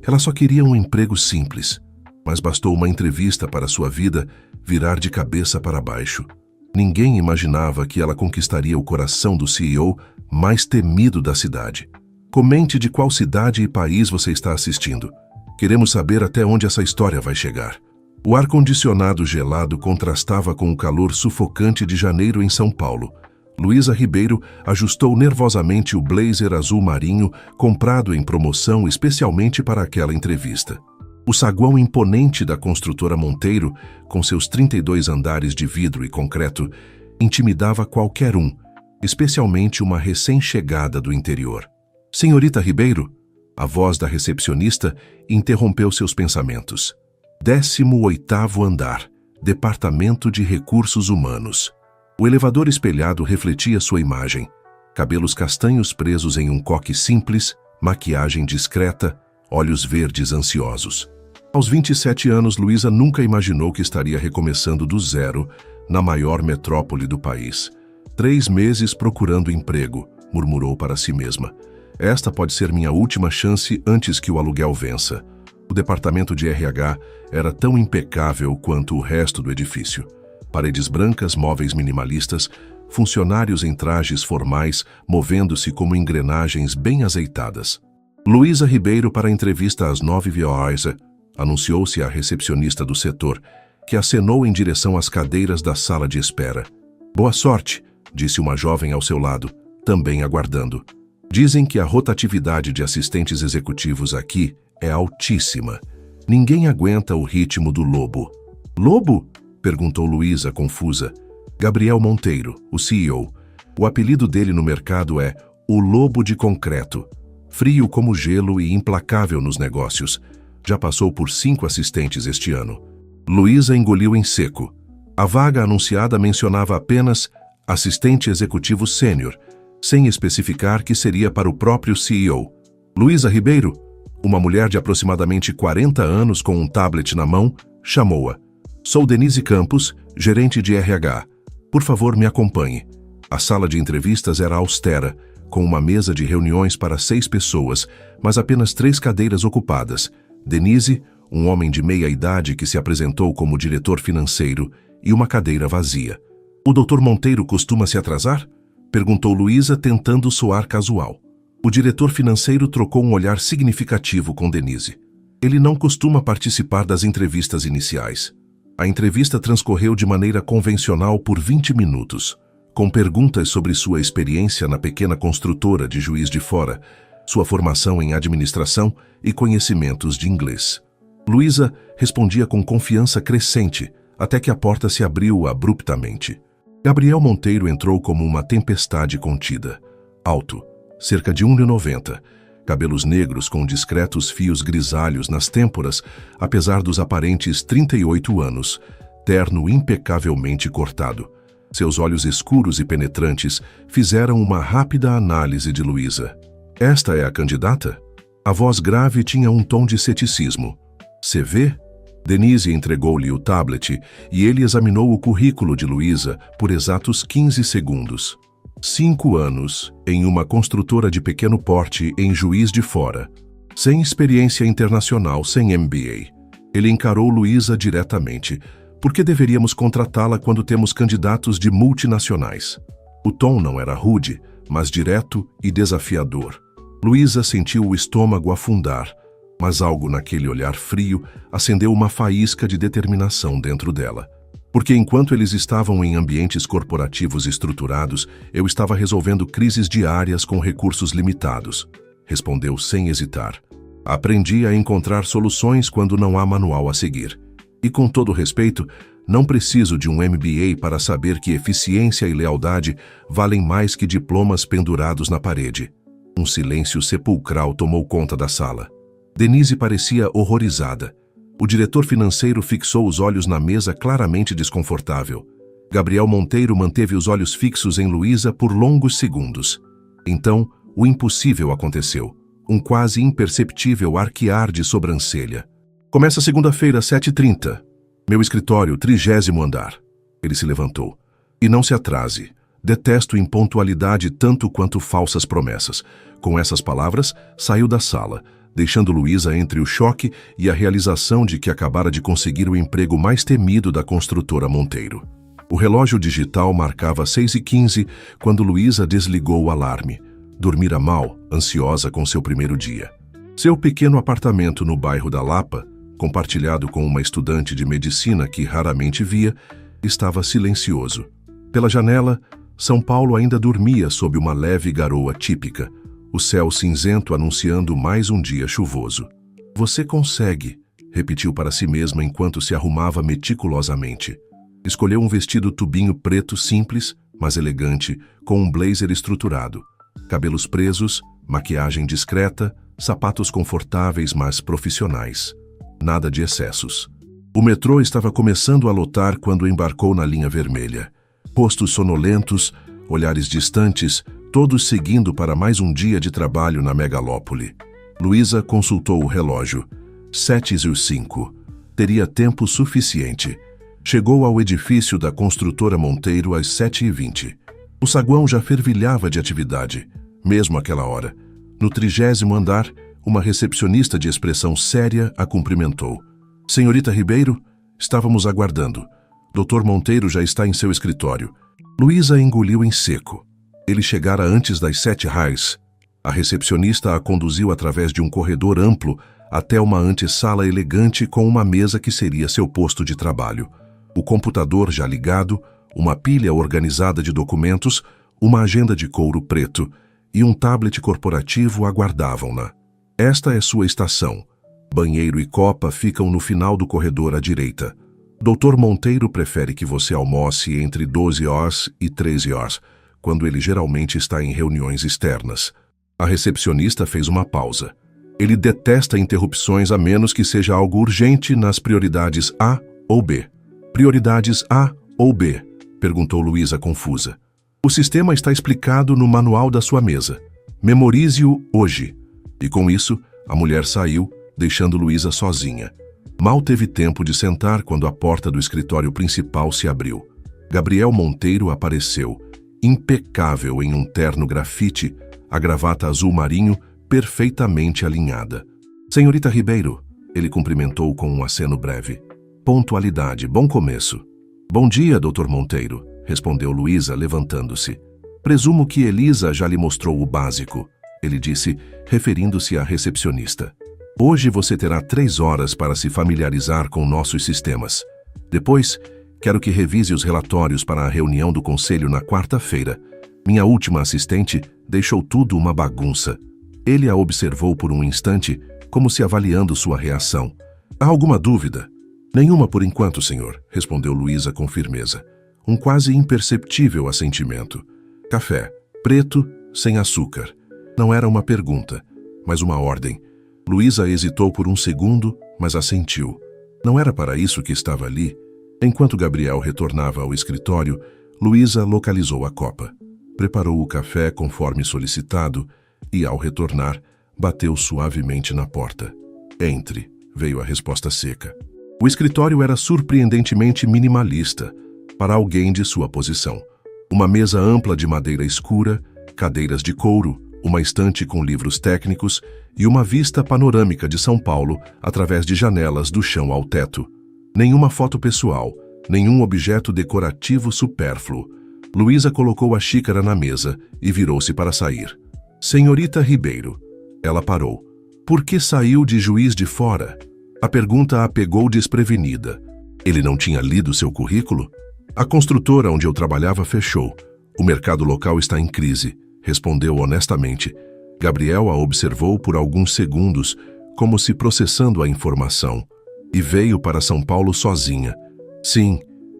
Ela só queria um emprego simples, mas bastou uma entrevista para sua vida virar de cabeça para baixo. Ninguém imaginava que ela conquistaria o coração do CEO mais temido da cidade. Comente de qual cidade e país você está assistindo. Queremos saber até onde essa história vai chegar. O ar-condicionado gelado contrastava com o calor sufocante de janeiro em São Paulo. Luísa Ribeiro ajustou nervosamente o blazer azul marinho comprado em promoção especialmente para aquela entrevista. O saguão imponente da construtora Monteiro, com seus 32 andares de vidro e concreto, intimidava qualquer um, especialmente uma recém-chegada do interior. Senhorita Ribeiro, a voz da recepcionista interrompeu seus pensamentos. 18º andar, Departamento de Recursos Humanos. O elevador espelhado refletia sua imagem. Cabelos castanhos presos em um coque simples, maquiagem discreta, olhos verdes ansiosos. Aos 27 anos, Luísa nunca imaginou que estaria recomeçando do zero na maior metrópole do país. 3 meses procurando emprego, murmurou para si mesma. Esta pode ser minha última chance antes que o aluguel vença. O departamento de RH era tão impecável quanto o resto do edifício. Paredes brancas, móveis minimalistas, funcionários em trajes formais movendo-se como engrenagens bem azeitadas. Luísa Ribeiro para a entrevista às 9h, anunciou-se a recepcionista do setor, que acenou em direção às cadeiras da sala de espera. Boa sorte, disse uma jovem ao seu lado, também aguardando. Dizem que a rotatividade de assistentes executivos aqui é altíssima. Ninguém aguenta o ritmo do lobo. Lobo? Perguntou Luísa, confusa. Gabriel Monteiro, o CEO. O apelido dele no mercado é o Lobo de Concreto. Frio como gelo e implacável nos negócios. Já passou por 5 assistentes este ano. Luísa engoliu em seco. A vaga anunciada mencionava apenas assistente executivo sênior, sem especificar que seria para o próprio CEO. Luísa Ribeiro, uma mulher de aproximadamente 40 anos com um tablet na mão, chamou-a. Sou Denise Campos, gerente de RH. Por favor, me acompanhe. A sala de entrevistas era austera, com uma mesa de reuniões para 6 pessoas, mas apenas 3 cadeiras ocupadas. Denise, um homem de meia idade que se apresentou como diretor financeiro, e uma cadeira vazia. O Dr. Monteiro costuma se atrasar? Perguntou Luísa, tentando soar casual. O diretor financeiro trocou um olhar significativo com Denise. Ele não costuma participar das entrevistas iniciais. A entrevista transcorreu de maneira convencional por 20 minutos, com perguntas sobre sua experiência na pequena construtora de Juiz de Fora, sua formação em administração e conhecimentos de inglês. Luísa respondia com confiança crescente, até que a porta se abriu abruptamente. Gabriel Monteiro entrou como uma tempestade contida. Alto, cerca de 1,90 m, cabelos negros com discretos fios grisalhos nas têmporas, apesar dos aparentes 38 anos, terno impecavelmente cortado. Seus olhos escuros e penetrantes fizeram uma rápida análise de Luísa. Esta é a candidata? A voz grave tinha um tom de ceticismo. CV? Denise entregou-lhe o tablet e ele examinou o currículo de Luísa por exatos 15 segundos. 5 anos em uma construtora de pequeno porte em Juiz de Fora. Sem experiência internacional, sem MBA. Ele encarou Luísa diretamente. Por que deveríamos contratá-la quando temos candidatos de multinacionais? O tom não era rude, mas direto e desafiador. Luísa sentiu o estômago afundar, mas algo naquele olhar frio acendeu uma faísca de determinação dentro dela. Porque enquanto eles estavam em ambientes corporativos estruturados, eu estava resolvendo crises diárias com recursos limitados. Respondeu sem hesitar. Aprendi a encontrar soluções quando não há manual a seguir. E com todo respeito, não preciso de um MBA para saber que eficiência e lealdade valem mais que diplomas pendurados na parede. Um silêncio sepulcral tomou conta da sala. Denise parecia horrorizada. O diretor financeiro fixou os olhos na mesa claramente desconfortável. Gabriel Monteiro manteve os olhos fixos em Luísa por longos segundos. Então, o impossível aconteceu. Um quase imperceptível arquear de sobrancelha. Começa segunda-feira, 7h30. Meu escritório, 30º andar. Ele se levantou. E não se atrase. Detesto impontualidade tanto quanto falsas promessas. Com essas palavras, saiu da sala, deixando Luísa entre o choque e a realização de que acabara de conseguir o emprego mais temido da construtora Monteiro. O relógio digital marcava 6h15 quando Luísa desligou o alarme. Dormira mal, ansiosa com seu primeiro dia. Seu pequeno apartamento no bairro da Lapa, compartilhado com uma estudante de medicina que raramente via, estava silencioso. Pela janela, São Paulo ainda dormia sob uma leve garoa típica, o céu cinzento anunciando mais um dia chuvoso. "Você consegue", repetiu para si mesma enquanto se arrumava meticulosamente. Escolheu um vestido tubinho preto simples, mas elegante, com um blazer estruturado. Cabelos presos, maquiagem discreta, sapatos confortáveis mas profissionais. Nada de excessos. O metrô estava começando a lotar quando embarcou na linha vermelha. Rostos sonolentos, olhares distantes, todos seguindo para mais um dia de trabalho na megalópole. Luísa consultou o relógio. 7h05. Teria tempo suficiente. Chegou ao edifício da construtora Monteiro às 7h20. O saguão já fervilhava de atividade, mesmo àquela hora. No 30º andar, uma recepcionista de expressão séria a cumprimentou. "Senhorita Ribeiro, estávamos aguardando. Dr. Monteiro já está em seu escritório." Luísa engoliu em seco. Ele chegara antes das 7h. A recepcionista a conduziu através de um corredor amplo até uma antessala elegante com uma mesa que seria seu posto de trabalho. O computador já ligado, uma pilha organizada de documentos, uma agenda de couro preto e um tablet corporativo aguardavam-na. "Esta é sua estação. Banheiro e copa ficam no final do corredor à direita. Dr. Monteiro prefere que você almoce entre 12h e 13h, quando ele geralmente está em reuniões externas." A recepcionista fez uma pausa. "Ele detesta interrupções a menos que seja algo urgente nas prioridades A ou B." "Prioridades A ou B?" perguntou Luísa confusa. "O sistema está explicado no manual da sua mesa. Memorize-o hoje." E com isso, a mulher saiu, deixando Luísa sozinha. Mal teve tempo de sentar quando a porta do escritório principal se abriu. Gabriel Monteiro apareceu, impecável em um terno grafite, a gravata azul marinho perfeitamente alinhada. "Senhorita Ribeiro", ele cumprimentou com um aceno breve. "Pontualidade, bom começo." "Bom dia, Dr. Monteiro", respondeu Luísa, levantando-se. "Presumo que Elisa já lhe mostrou o básico", ele disse, referindo-se à recepcionista. "Hoje você terá 3 horas para se familiarizar com nossos sistemas. Depois, quero que revise os relatórios para a reunião do conselho na quarta-feira. Minha última assistente deixou tudo uma bagunça." Ele a observou por um instante, como se avaliando sua reação. "Há alguma dúvida?" "Nenhuma por enquanto, senhor", respondeu Luísa com firmeza. Um quase imperceptível assentimento. "Café, preto, sem açúcar." Não era uma pergunta, mas uma ordem. Luísa hesitou por um segundo, mas assentiu. Não era para isso que estava ali. Enquanto Gabriel retornava ao escritório, Luísa localizou a copa. Preparou o café conforme solicitado e, ao retornar, bateu suavemente na porta. "Entre", veio a resposta seca. O escritório era surpreendentemente minimalista para alguém de sua posição. Uma mesa ampla de madeira escura, cadeiras de couro, uma estante com livros técnicos e uma vista panorâmica de São Paulo através de janelas do chão ao teto. Nenhuma foto pessoal, nenhum objeto decorativo supérfluo. Luísa colocou a xícara na mesa e virou-se para sair. "Senhorita Ribeiro." Ela parou. "Por que saiu de Juiz de Fora?" A pergunta a pegou desprevenida. Ele não tinha lido seu currículo? "A construtora onde eu trabalhava fechou. O mercado local está em crise", respondeu honestamente. Gabriel a observou por alguns segundos, como se processando a informação. "E veio para São Paulo sozinha." "Sim,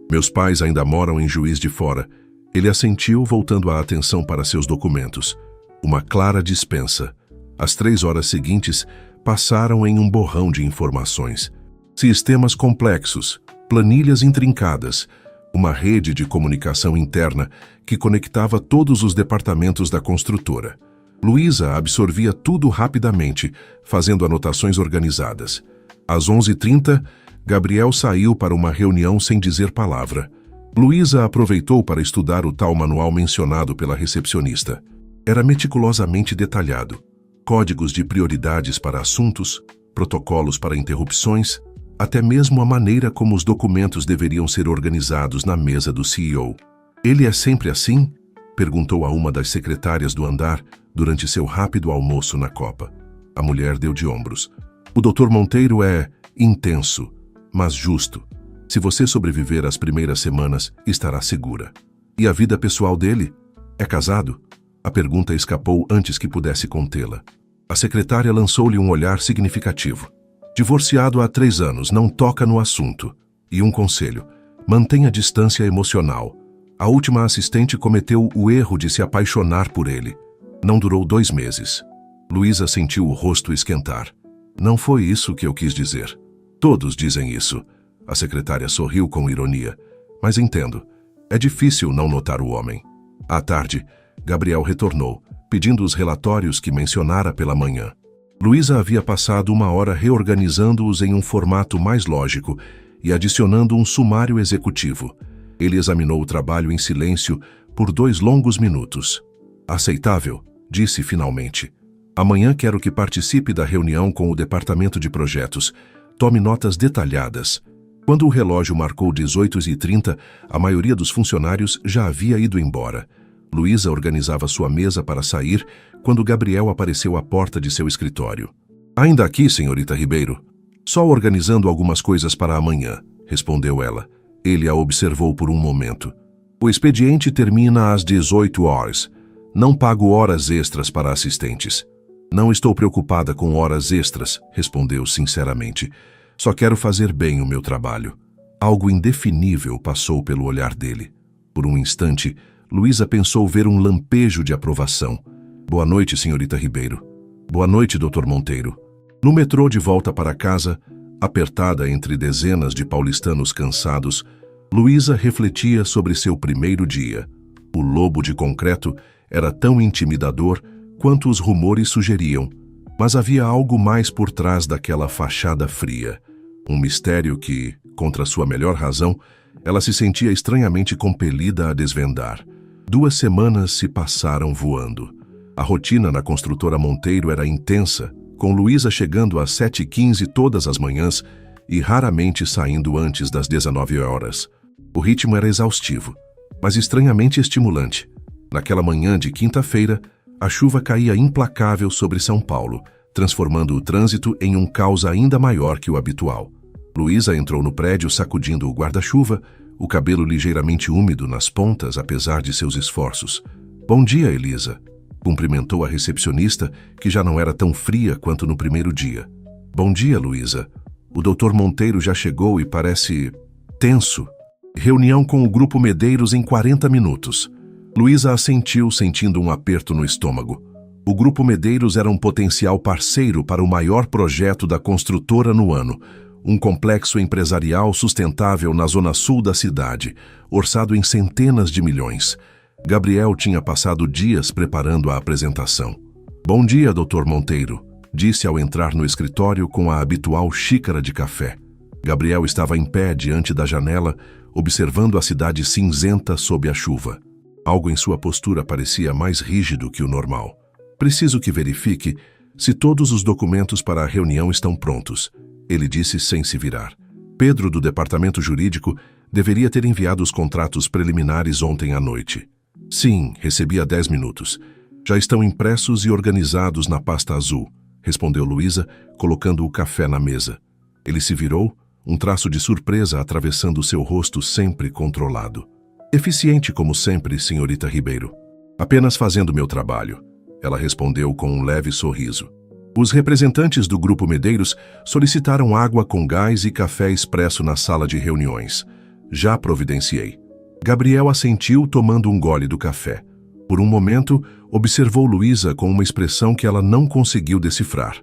meus pais ainda moram em Juiz de Fora." Ele assentiu, voltando a atenção para seus documentos. Uma clara dispensa. As 3 horas seguintes passaram em um borrão de informações. Sistemas complexos, planilhas intrincadas, uma rede de comunicação interna que conectava todos os departamentos da construtora. Luísa absorvia tudo rapidamente, fazendo anotações organizadas. Às 11h30, Gabriel saiu para uma reunião sem dizer palavra. Luísa aproveitou para estudar o tal manual mencionado pela recepcionista. Era meticulosamente detalhado. códigos de prioridades para assuntos, protocolos para interrupções, até mesmo a maneira como os documentos deveriam ser organizados na mesa do CEO. "Ele é sempre assim?" perguntou a uma das secretárias do andar durante seu rápido almoço na copa. A mulher deu de ombros. "O Dr. Monteiro é intenso, mas justo. Se você sobreviver às primeiras semanas, estará segura." "E a vida pessoal dele? É casado?" A pergunta escapou antes que pudesse contê-la. A secretária lançou-lhe um olhar significativo. "Divorciado há 3 anos, não toca no assunto. E um conselho: mantenha distância emocional. A última assistente cometeu o erro de se apaixonar por ele. Não durou 2 meses." Luísa sentiu o rosto esquentar. "Não foi isso que eu quis dizer." "Todos dizem isso." A secretária sorriu com ironia. "Mas entendo. É difícil não notar o homem." À tarde, Gabriel retornou, pedindo os relatórios que mencionara pela manhã. Luísa havia passado 1 hora reorganizando-os em um formato mais lógico e adicionando um sumário executivo. Ele examinou o trabalho em silêncio por 2 longos minutos. "Aceitável", disse finalmente. "Amanhã quero que participe da reunião com o departamento de projetos. Tome notas detalhadas." Quando o relógio marcou 18h30, a maioria dos funcionários já havia ido embora. Luísa organizava sua mesa para sair quando Gabriel apareceu à porta de seu escritório. "Ainda aqui, senhorita Ribeiro?" "Só organizando algumas coisas para amanhã", respondeu ela. Ele a observou por um momento. "O expediente termina às 18 horas. Não pago horas extras para assistentes." "Não estou preocupada com horas extras", respondeu sinceramente. "Só quero fazer bem o meu trabalho." Algo indefinível passou pelo olhar dele. Por um instante, Luísa pensou ver um lampejo de aprovação. "Boa noite, senhorita Ribeiro." "Boa noite, Dr. Monteiro." No metrô de volta para casa, apertada entre dezenas de paulistanos cansados, Luísa refletia sobre seu primeiro dia. O lobo de concreto era tão intimidador quanto os rumores sugeriam, mas havia algo mais por trás daquela fachada fria. Um mistério que, contra sua melhor razão, ela se sentia estranhamente compelida a desvendar. 2 semanas se passaram voando. A rotina na construtora Monteiro era intensa, com Luísa chegando às 7h15 todas as manhãs e raramente saindo antes das 19 horas. O ritmo era exaustivo, mas estranhamente estimulante. Naquela manhã de quinta-feira, a chuva caía implacável sobre São Paulo, transformando o trânsito em um caos ainda maior que o habitual. Luísa entrou no prédio sacudindo o guarda-chuva, o cabelo ligeiramente úmido nas pontas, apesar de seus esforços. "Bom dia, Elisa", cumprimentou a recepcionista, que já não era tão fria quanto no primeiro dia. "Bom dia, Luísa. O Dr. Monteiro já chegou e parece tenso. Reunião com o Grupo Medeiros em 40 minutos. Luísa assentiu, sentindo um aperto no estômago. O Grupo Medeiros era um potencial parceiro para o maior projeto da construtora no ano, um complexo empresarial sustentável na zona sul da cidade, orçado em centenas de milhões. Gabriel tinha passado dias preparando a apresentação. "Bom dia, Dr. Monteiro", disse ao entrar no escritório com a habitual xícara de café. Gabriel estava em pé diante da janela, observando a cidade cinzenta sob a chuva. Algo em sua postura parecia mais rígido que o normal. "Preciso que verifique se todos os documentos para a reunião estão prontos", ele disse sem se virar. Pedro, do departamento jurídico, deveria ter enviado os contratos preliminares ontem à noite. "Sim, recebi há 10 minutos. Já estão impressos e organizados na pasta azul", respondeu Luísa, colocando o café na mesa. Ele se virou, um traço de surpresa atravessando seu rosto sempre controlado. "Eficiente como sempre, senhorita Ribeiro." "Apenas fazendo meu trabalho", ela respondeu com um leve sorriso. Os representantes do Grupo Medeiros solicitaram água com gás e café expresso na sala de reuniões. "Já providenciei." Gabriel assentiu, tomando um gole do café. Por um momento, observou Luísa com uma expressão que ela não conseguiu decifrar.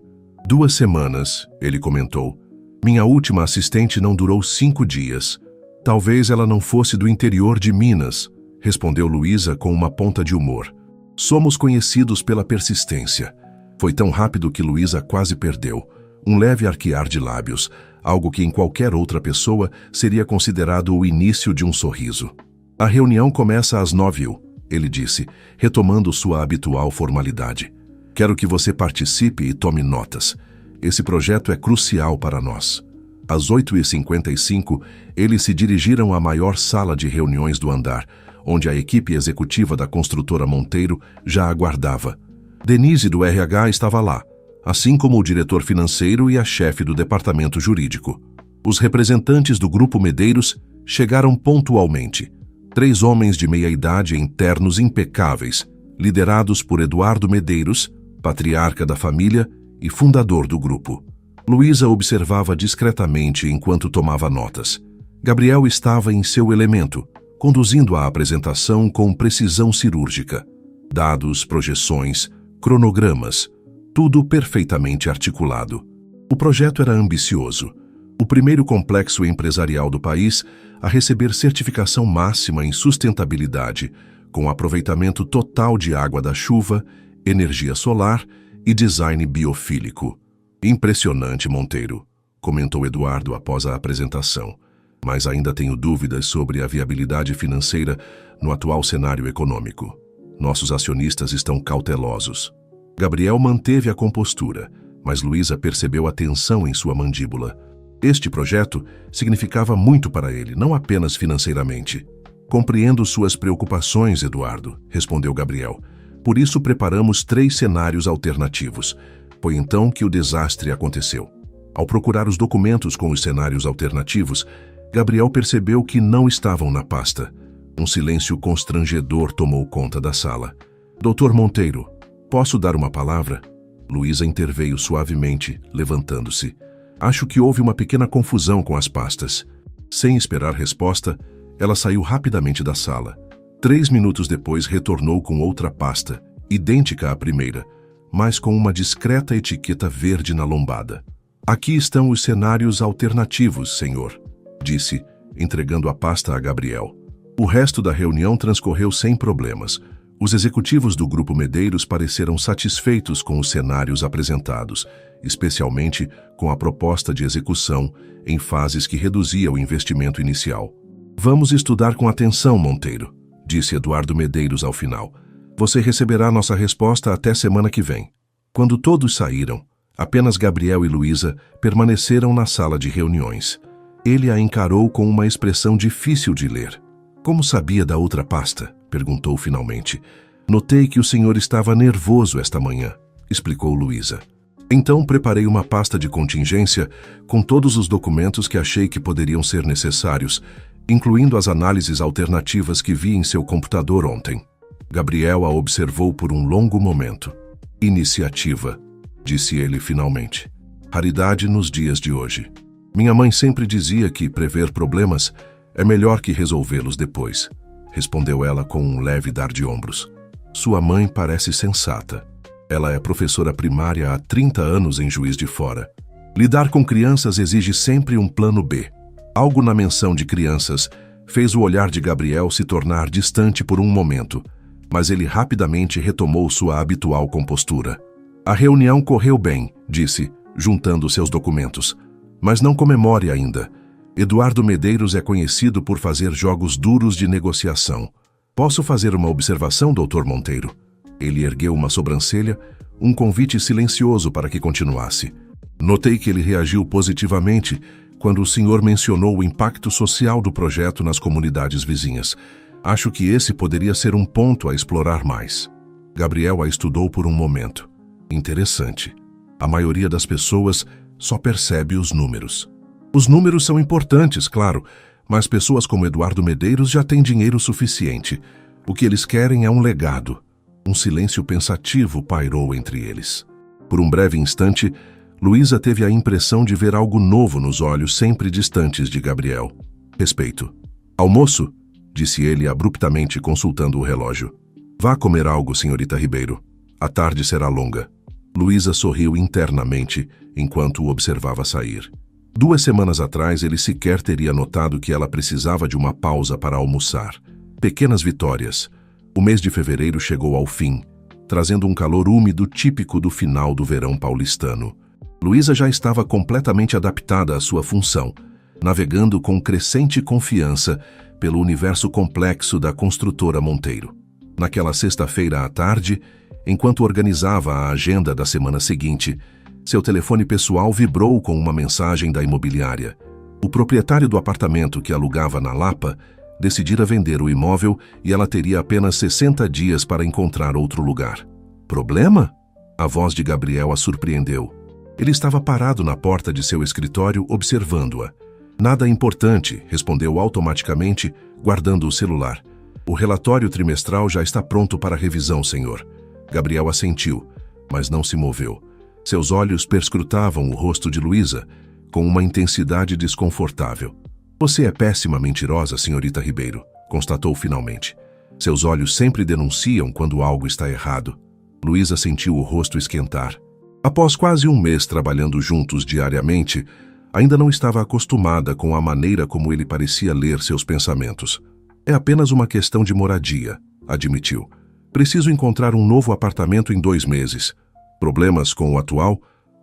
2 semanas, ele comentou. "Minha última assistente não durou 5 dias. Talvez ela não fosse do interior de Minas", respondeu Luísa com uma ponta de humor. "Somos conhecidos pela persistência." Foi tão rápido que Luísa quase perdeu. Um leve arquear de lábios, algo que em qualquer outra pessoa seria considerado o início de um sorriso. "A reunião começa às 9h, ele disse, retomando sua habitual formalidade. Quero que você participe e tome notas. Esse projeto é crucial para nós. Às 8h55, eles se dirigiram à maior sala de reuniões do andar, onde a equipe executiva da construtora Monteiro já aguardava. Denise, do RH, estava lá, assim como o diretor financeiro e a chefe do departamento jurídico. Os representantes do Grupo Medeiros chegaram pontualmente. 3 homens de meia-idade em ternos impecáveis, liderados por Eduardo Medeiros, patriarca da família e fundador do grupo. Luísa observava discretamente enquanto tomava notas. Gabriel estava em seu elemento, conduzindo a apresentação com precisão cirúrgica. Dados, projeções, cronogramas, tudo perfeitamente articulado. O projeto era ambicioso. O primeiro complexo empresarial do país a receber certificação máxima em sustentabilidade, com aproveitamento total de água da chuva, energia solar e design biofílico. Impressionante, Monteiro, comentou Eduardo após a apresentação, mas ainda tenho dúvidas sobre a viabilidade financeira no atual cenário econômico. Nossos acionistas estão cautelosos. Gabriel manteve a compostura, mas Luísa percebeu a tensão em sua mandíbula. Este projeto significava muito para ele, não apenas financeiramente. Compreendo suas preocupações, Eduardo, respondeu Gabriel. Por isso preparamos 3 cenários alternativos. Foi então que o desastre aconteceu. Ao procurar os documentos com os cenários alternativos, Gabriel percebeu que não estavam na pasta. Um silêncio constrangedor tomou conta da sala. Doutor Monteiro, posso dar uma palavra? Luísa interveio suavemente, levantando-se. Acho que houve uma pequena confusão com as pastas. Sem esperar resposta, ela saiu rapidamente da sala. 3 minutos depois retornou com outra pasta, idêntica à primeira, mas com uma discreta etiqueta verde na lombada. Aqui estão os cenários alternativos, senhor, disse, entregando a pasta a Gabriel. O resto da reunião transcorreu sem problemas. Os executivos do Grupo Medeiros pareceram satisfeitos com os cenários apresentados, especialmente com a proposta de execução em fases que reduzia o investimento inicial. Vamos estudar com atenção, Monteiro, disse Eduardo Medeiros ao final. Você receberá nossa resposta até semana que vem. Quando todos saíram, apenas Gabriel e Luísa permaneceram na sala de reuniões. Ele a encarou com uma expressão difícil de ler. Como sabia da outra pasta? Perguntou finalmente. Notei que o senhor estava nervoso esta manhã, explicou Luísa. Então preparei uma pasta de contingência com todos os documentos que achei que poderiam ser necessários, incluindo as análises alternativas que vi em seu computador ontem. Gabriel a observou por um longo momento. Iniciativa, disse ele finalmente. Raridade nos dias de hoje. Minha mãe sempre dizia que prever problemas é melhor que resolvê-los depois, respondeu ela com um leve dar de ombros. Sua mãe parece sensata. Ela é professora primária há 30 anos em Juiz de Fora. Lidar com crianças exige sempre um plano B. Algo na menção de crianças fez o olhar de Gabriel se tornar distante por um momento, mas ele rapidamente retomou sua habitual compostura. A reunião correu bem, disse, juntando seus documentos. Mas não comemore ainda. Eduardo Medeiros é conhecido por fazer jogos duros de negociação. Posso fazer uma observação, doutor Monteiro? Ele ergueu uma sobrancelha, um convite silencioso para que continuasse. Notei que ele reagiu positivamente quando o senhor mencionou o impacto social do projeto nas comunidades vizinhas. Acho que esse poderia ser um ponto a explorar mais. Gabriel a estudou por um momento. Interessante. A maioria das pessoas só percebe os números. Os números são importantes, claro, mas pessoas como Eduardo Medeiros já têm dinheiro suficiente. O que eles querem é um legado. Um silêncio pensativo pairou entre eles. Por um breve instante, Luísa teve a impressão de ver algo novo nos olhos sempre distantes de Gabriel. Respeito. Almoço? Disse ele abruptamente, consultando o relógio. Vá comer algo, senhorita Ribeiro. A tarde será longa. Luísa sorriu internamente enquanto o observava sair. 2 semanas atrás, ele sequer teria notado que ela precisava de uma pausa para almoçar. Pequenas vitórias. O mês de fevereiro chegou ao fim, trazendo um calor úmido típico do final do verão paulistano. Luísa já estava completamente adaptada à sua função, navegando com crescente confiança pelo universo complexo da construtora Monteiro. Naquela sexta-feira à tarde, Enquanto organizava a agenda da semana seguinte, seu telefone pessoal vibrou com uma mensagem da imobiliária. O proprietário do apartamento que alugava na Lapa decidira vender o imóvel e ela teria apenas 60 dias para encontrar outro lugar. Problema? A voz de Gabriel a surpreendeu. Ele estava parado na porta de seu escritório observando-a. Nada importante, respondeu automaticamente, guardando o celular. O relatório trimestral já está pronto para revisão, senhor. Gabriel assentiu, mas não se moveu. Seus olhos perscrutavam o rosto de Luísa, com uma intensidade desconfortável. Você é péssima mentirosa, senhorita Ribeiro, constatou finalmente. Seus olhos sempre denunciam quando algo está errado. Luísa sentiu o rosto esquentar. Após quase um mês trabalhando juntos diariamente, ainda não estava acostumada com a maneira como ele parecia ler seus pensamentos. É apenas uma questão de moradia, admitiu. Preciso encontrar um novo apartamento em 2 meses. Problemas com o atual?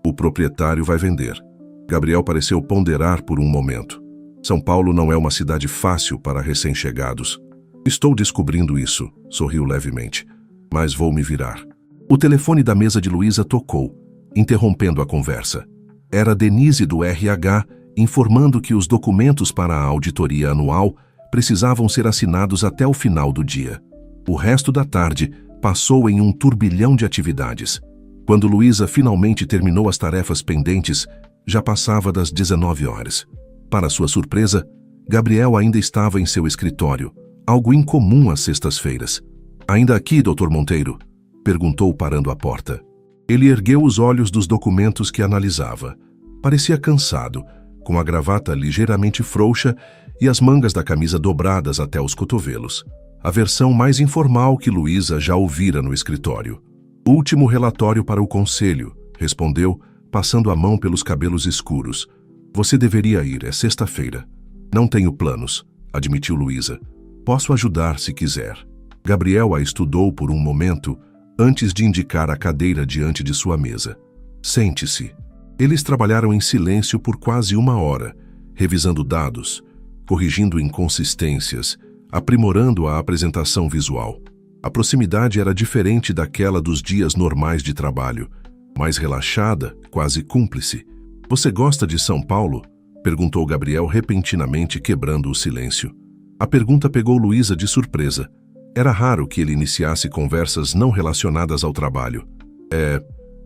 O proprietário vai vender. Gabriel pareceu ponderar por um momento. São Paulo não é uma cidade fácil para recém-chegados. Estou descobrindo isso, sorriu levemente. Mas vou me virar. O telefone da mesa de Luísa tocou, interrompendo a conversa. Era Denise do RH informando que os documentos para a auditoria anual precisavam ser assinados até o final do dia. O resto da tarde passou em um turbilhão de atividades. Quando Luísa finalmente terminou as tarefas pendentes, já passava das 19 horas. Para sua surpresa, Gabriel ainda estava em seu escritório, algo incomum às sextas-feiras. Ainda aqui, Dr. Monteiro? Perguntou parando à porta. Ele ergueu os olhos dos documentos que analisava. Parecia cansado, com a gravata ligeiramente frouxa e as mangas da camisa dobradas até os cotovelos. A versão mais informal que Luísa já ouvira no escritório. Último relatório para o conselho, respondeu, passando a mão pelos cabelos escuros. Você deveria ir, é sexta-feira. Não tenho planos, admitiu Luísa. Posso ajudar se quiser. Gabriel a estudou por um momento, antes de indicar a cadeira diante de sua mesa. Sente-se. Eles trabalharam em silêncio por quase 1 hora, revisando dados, corrigindo inconsistências, aprimorando a apresentação visual. A proximidade era diferente daquela dos dias normais de trabalho, mais relaxada, quase cúmplice. Você gosta de São Paulo? Perguntou Gabriel repentinamente, quebrando o silêncio. A pergunta pegou Luísa de surpresa. Era raro que ele iniciasse conversas não relacionadas ao trabalho. É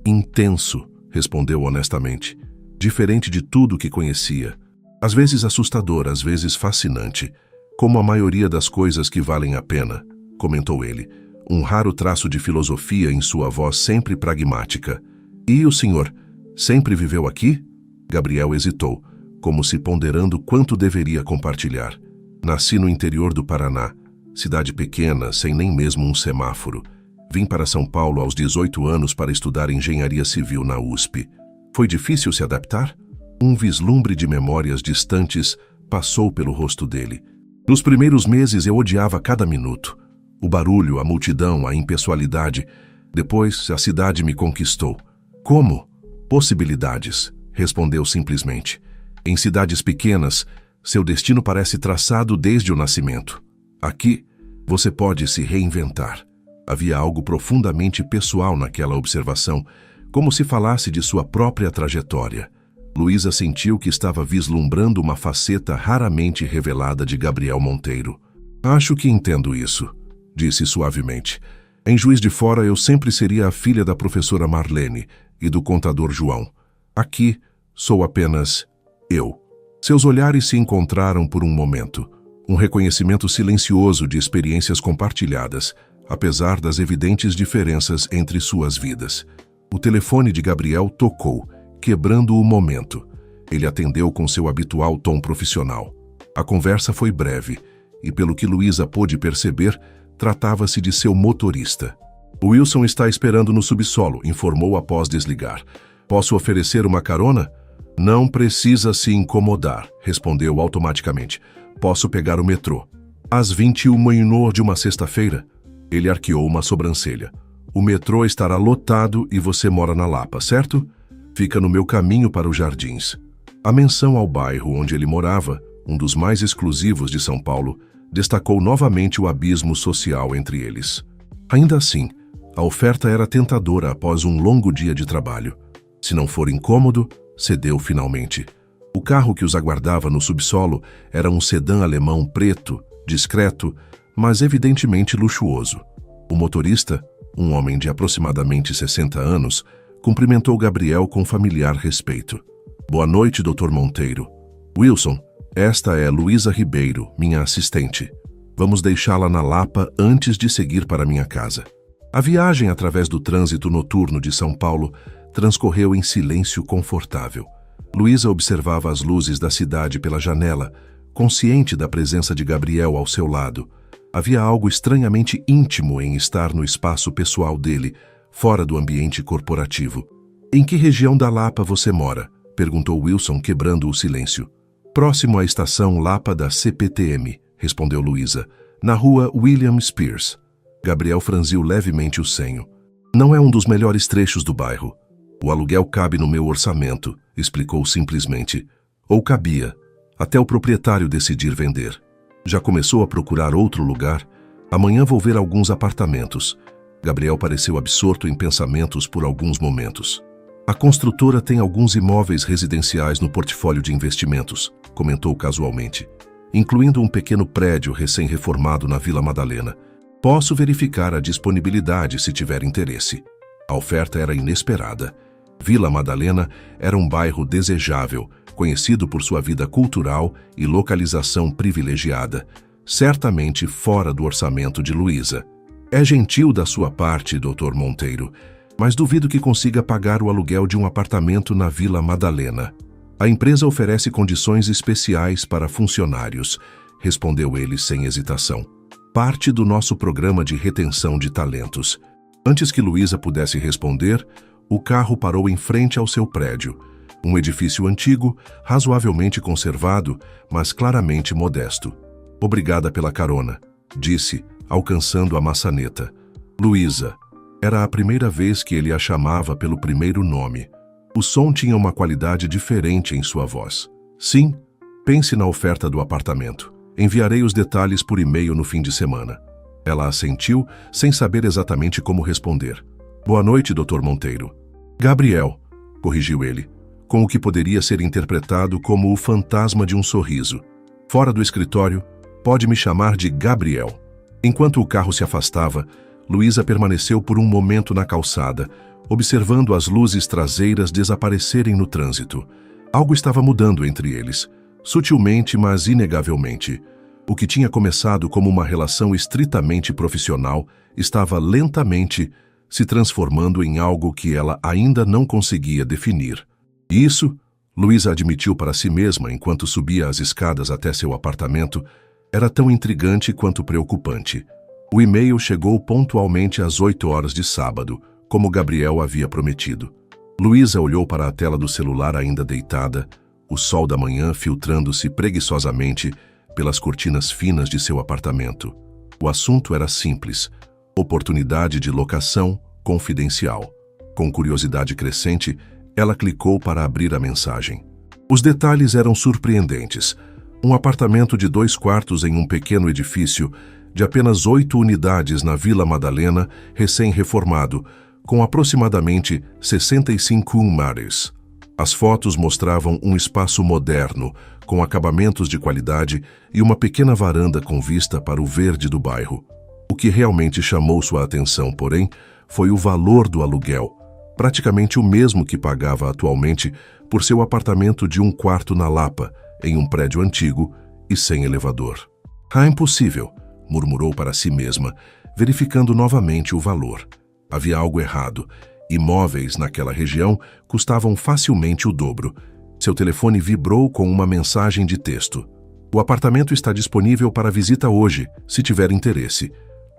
intenso, respondeu honestamente. Diferente de tudo que conhecia. Às vezes assustador, às vezes fascinante. Como a maioria das coisas que valem a pena, comentou ele, um raro traço de filosofia em sua voz sempre pragmática. E o senhor sempre viveu aqui? Gabriel hesitou, como se ponderando quanto deveria compartilhar. Nasci no interior do Paraná, cidade pequena, sem nem mesmo um semáforo. Vim para São Paulo aos 18 anos para estudar engenharia civil na USP. Foi difícil se adaptar? Um vislumbre de memórias distantes passou pelo rosto dele. Nos primeiros meses eu odiava cada minuto. O barulho, a multidão, a impessoalidade. Depois, a cidade me conquistou. Como? Possibilidades, respondeu simplesmente. Em cidades pequenas, seu destino parece traçado desde o nascimento. Aqui, você pode se reinventar. Havia algo profundamente pessoal naquela observação, como se falasse de sua própria trajetória. Luísa sentiu que estava vislumbrando uma faceta raramente revelada de Gabriel Monteiro. Acho que entendo isso, disse suavemente. Em Juiz de Fora eu sempre seria a filha da professora Marlene e do contador João. Aqui sou apenas eu. Seus olhares se encontraram por um momento. Um reconhecimento silencioso de experiências compartilhadas, apesar das evidentes diferenças entre suas vidas. O telefone de Gabriel tocou, quebrando o momento. Ele atendeu com seu habitual tom profissional. A conversa foi breve, e pelo que Luísa pôde perceber, tratava-se de seu motorista. O Wilson está esperando no subsolo, informou após desligar. Posso oferecer uma carona? Não precisa se incomodar, respondeu automaticamente. Posso pegar o metrô. Às 21h de uma sexta-feira? Ele arqueou uma sobrancelha. O metrô estará lotado e você mora na Lapa, certo? Fica no meu caminho para os Jardins. A menção ao bairro onde ele morava, um dos mais exclusivos de São Paulo, destacou novamente o abismo social entre eles. Ainda assim, A oferta era tentadora após um longo dia de trabalho. Se não for incômodo, cedeu finalmente. O carro que os aguardava no subsolo era um sedã alemão preto, discreto, mas evidentemente luxuoso. O motorista, um homem de aproximadamente 60 anos, cumprimentou Gabriel com familiar respeito. Boa noite, Dr. Monteiro. Wilson, esta é Luísa Ribeiro, minha assistente. Vamos deixá-la na Lapa antes de seguir para minha casa. A viagem através do trânsito noturno de São Paulo transcorreu em silêncio confortável. Luísa observava as luzes da cidade pela janela, consciente da presença de Gabriel ao seu lado. Havia algo estranhamente íntimo em estar no espaço pessoal dele, fora do ambiente corporativo. Em que região da Lapa você mora? Perguntou Wilson, quebrando o silêncio. Próximo à estação Lapa da CPTM, respondeu Luísa, na rua William Spears. Gabriel franziu levemente o senho. Não é um dos melhores trechos do bairro. O aluguel cabe no meu orçamento, explicou simplesmente. Ou cabia, até o proprietário decidir vender. Já começou a procurar outro lugar? Amanhã vou ver alguns apartamentos. Gabriel pareceu absorto em pensamentos por alguns momentos. A construtora tem alguns imóveis residenciais no portfólio de investimentos, comentou casualmente, incluindo um pequeno prédio recém-reformado na Vila Madalena. Posso verificar a disponibilidade se tiver interesse. A oferta era inesperada. Vila Madalena era um bairro desejável, conhecido por sua vida cultural e localização privilegiada, certamente fora do orçamento de Luísa. É gentil da sua parte, Dr. Monteiro, mas duvido que consiga pagar o aluguel de um apartamento na Vila Madalena. A empresa oferece condições especiais para funcionários, respondeu ele sem hesitação. Parte do nosso programa de retenção de talentos. Antes que Luísa pudesse responder, o carro parou em frente ao seu prédio. Um edifício antigo, razoavelmente conservado, mas claramente modesto. Obrigada pela carona, disse, alcançando a maçaneta. Luísa. Era a primeira vez que ele a chamava pelo primeiro nome. O som tinha uma qualidade diferente em sua voz. Sim, pense na oferta do apartamento. Enviarei os detalhes por e-mail no fim de semana. Ela assentiu, sem saber exatamente como responder. Boa noite, Dr. Monteiro. Gabriel, corrigiu ele, com o que poderia ser interpretado como o fantasma de um sorriso. Fora do escritório, pode me chamar de Gabriel. Enquanto o carro se afastava, Luísa permaneceu por um momento na calçada, observando as luzes traseiras desaparecerem no trânsito. Algo estava mudando entre eles, sutilmente, mas inegavelmente. O que tinha começado como uma relação estritamente profissional estava lentamente se transformando em algo que ela ainda não conseguia definir. E isso, Luísa admitiu para si mesma enquanto subia as escadas até seu apartamento, era tão intrigante quanto preocupante. O e-mail chegou pontualmente às 8 horas de sábado, como Gabriel havia prometido. Luísa olhou para a tela do celular ainda deitada, o sol da manhã filtrando-se preguiçosamente pelas cortinas finas de seu apartamento. O assunto era simples: oportunidade de locação confidencial. Com curiosidade crescente, ela clicou para abrir a mensagem. Os detalhes eram surpreendentes. Um apartamento de 2 quartos em um pequeno edifício de apenas 8 unidades na Vila Madalena, recém-reformado, com aproximadamente 65 unidades. As fotos mostravam um espaço moderno, com acabamentos de qualidade e uma pequena varanda com vista para o verde do bairro. O que realmente chamou sua atenção, porém, foi o valor do aluguel, praticamente o mesmo que pagava atualmente por seu apartamento de 1 quarto na Lapa, em um prédio antigo e sem elevador. Impossível, murmurou para si mesma, verificando novamente o valor. Havia algo errado. Imóveis naquela região custavam facilmente o dobro. Seu telefone vibrou com uma mensagem de texto. O apartamento está disponível para visita hoje, se tiver interesse.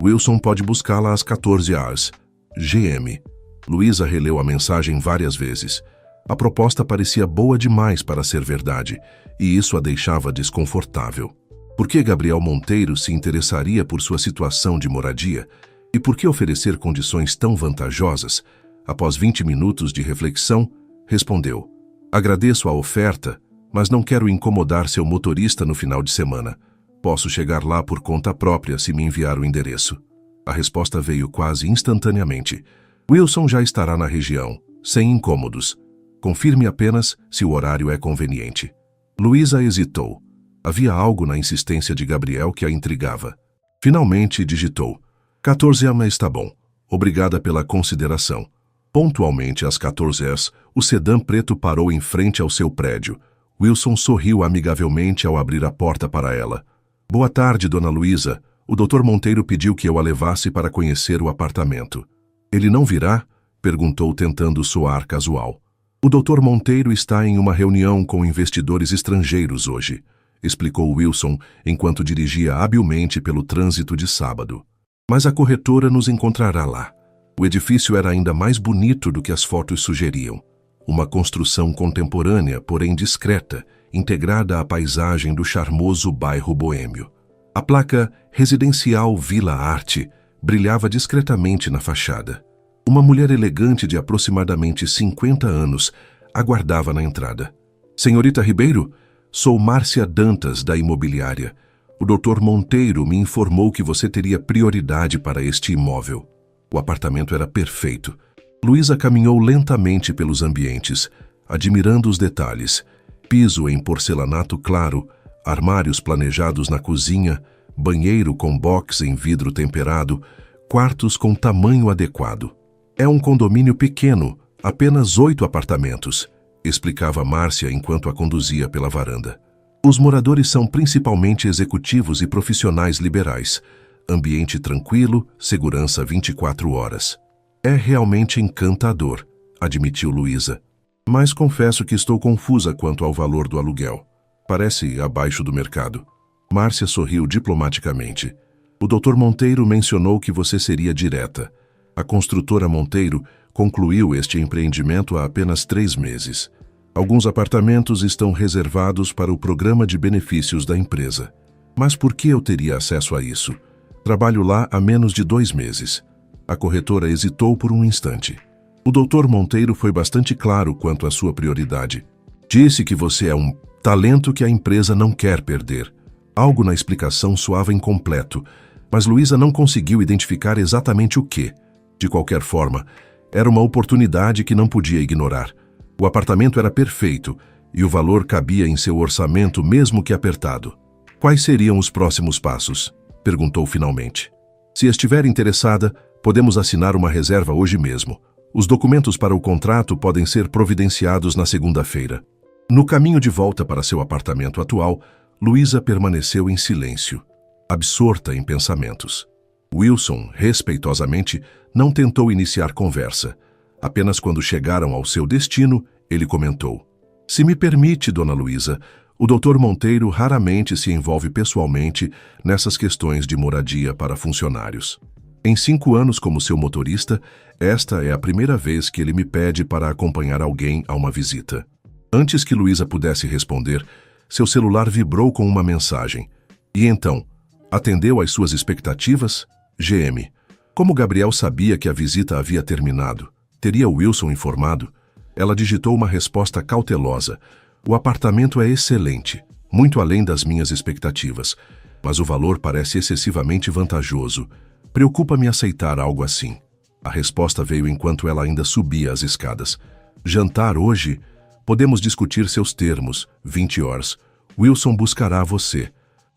Wilson pode buscá-la às 14 horas. GM. Luísa releu a mensagem várias vezes. A proposta parecia boa demais para ser verdade, e isso a deixava desconfortável. Por que Gabriel Monteiro se interessaria por sua situação de moradia? E por que oferecer condições tão vantajosas? Após 20 minutos de reflexão, respondeu: agradeço a oferta, mas não quero incomodar seu motorista no final de semana. Posso chegar lá por conta própria se me enviar o endereço. A resposta veio quase instantaneamente. Wilson já estará na região, sem incômodos. Confirme apenas se o horário é conveniente. Luísa hesitou. Havia algo na insistência de Gabriel que a intrigava. Finalmente digitou. 14h está bom. Obrigada pela consideração. Pontualmente às 14h, o sedã preto parou em frente ao seu prédio. Wilson sorriu amigavelmente ao abrir a porta para ela. Boa tarde, dona Luísa. O Dr. Monteiro pediu que eu a levasse para conhecer o apartamento. Ele não virá? Perguntou tentando soar casual. O Dr. Monteiro está em uma reunião com investidores estrangeiros hoje, explicou Wilson enquanto dirigia habilmente pelo trânsito de sábado. Mas a corretora nos encontrará lá. O edifício era ainda mais bonito do que as fotos sugeriam. Uma construção contemporânea, porém discreta, integrada à paisagem do charmoso bairro boêmio. A placa Residencial Vila Arte brilhava discretamente na fachada. Uma mulher elegante de aproximadamente 50 anos aguardava na entrada. Senhorita Ribeiro, sou Márcia Dantas, da imobiliária. O Dr. Monteiro me informou que você teria prioridade para este imóvel. O apartamento era perfeito. Luísa caminhou lentamente pelos ambientes, admirando os detalhes. Piso em porcelanato claro, armários planejados na cozinha, banheiro com box em vidro temperado, quartos com tamanho adequado. É um condomínio pequeno, apenas 8 apartamentos, explicava Márcia enquanto a conduzia pela varanda. Os moradores são principalmente executivos e profissionais liberais. Ambiente tranquilo, segurança 24 horas. É realmente encantador, admitiu Luísa. Mas confesso que estou confusa quanto ao valor do aluguel. Parece abaixo do mercado. Márcia sorriu diplomaticamente. O Dr. Monteiro mencionou que você seria direta. A construtora Monteiro concluiu este empreendimento há apenas 3 meses. Alguns apartamentos estão reservados para o programa de benefícios da empresa. Mas por que eu teria acesso a isso? Trabalho lá há menos de 2 meses. A corretora hesitou por um instante. O Dr. Monteiro foi bastante claro quanto à sua prioridade. Disse que você é um talento que a empresa não quer perder. Algo na explicação soava incompleto, mas Luísa não conseguiu identificar exatamente o que. De qualquer forma, era uma oportunidade que não podia ignorar. O apartamento era perfeito e o valor cabia em seu orçamento, mesmo que apertado. Quais seriam os próximos passos? Perguntou finalmente. Se estiver interessada, podemos assinar uma reserva hoje mesmo. Os documentos para o contrato podem ser providenciados na segunda-feira. No caminho de volta para seu apartamento atual, Luísa permaneceu em silêncio, absorta em pensamentos. Wilson, respeitosamente, não tentou iniciar conversa. Apenas quando chegaram ao seu destino, ele comentou: Se me permite, dona Luísa, o Dr. Monteiro raramente se envolve pessoalmente nessas questões de moradia para funcionários. Em 5 anos como seu motorista, esta é a primeira vez que ele me pede para acompanhar alguém a uma visita. Antes que Luísa pudesse responder, seu celular vibrou com uma mensagem. E então, atendeu às suas expectativas? GM. Como Gabriel sabia que a visita havia terminado, teria Wilson informado? Ela digitou uma resposta cautelosa. O apartamento é excelente, muito além das minhas expectativas, mas o valor parece excessivamente vantajoso. Preocupa-me aceitar algo assim. A resposta veio enquanto ela ainda subia as escadas. Jantar hoje? Podemos discutir seus termos. 20 horas. Wilson buscará você.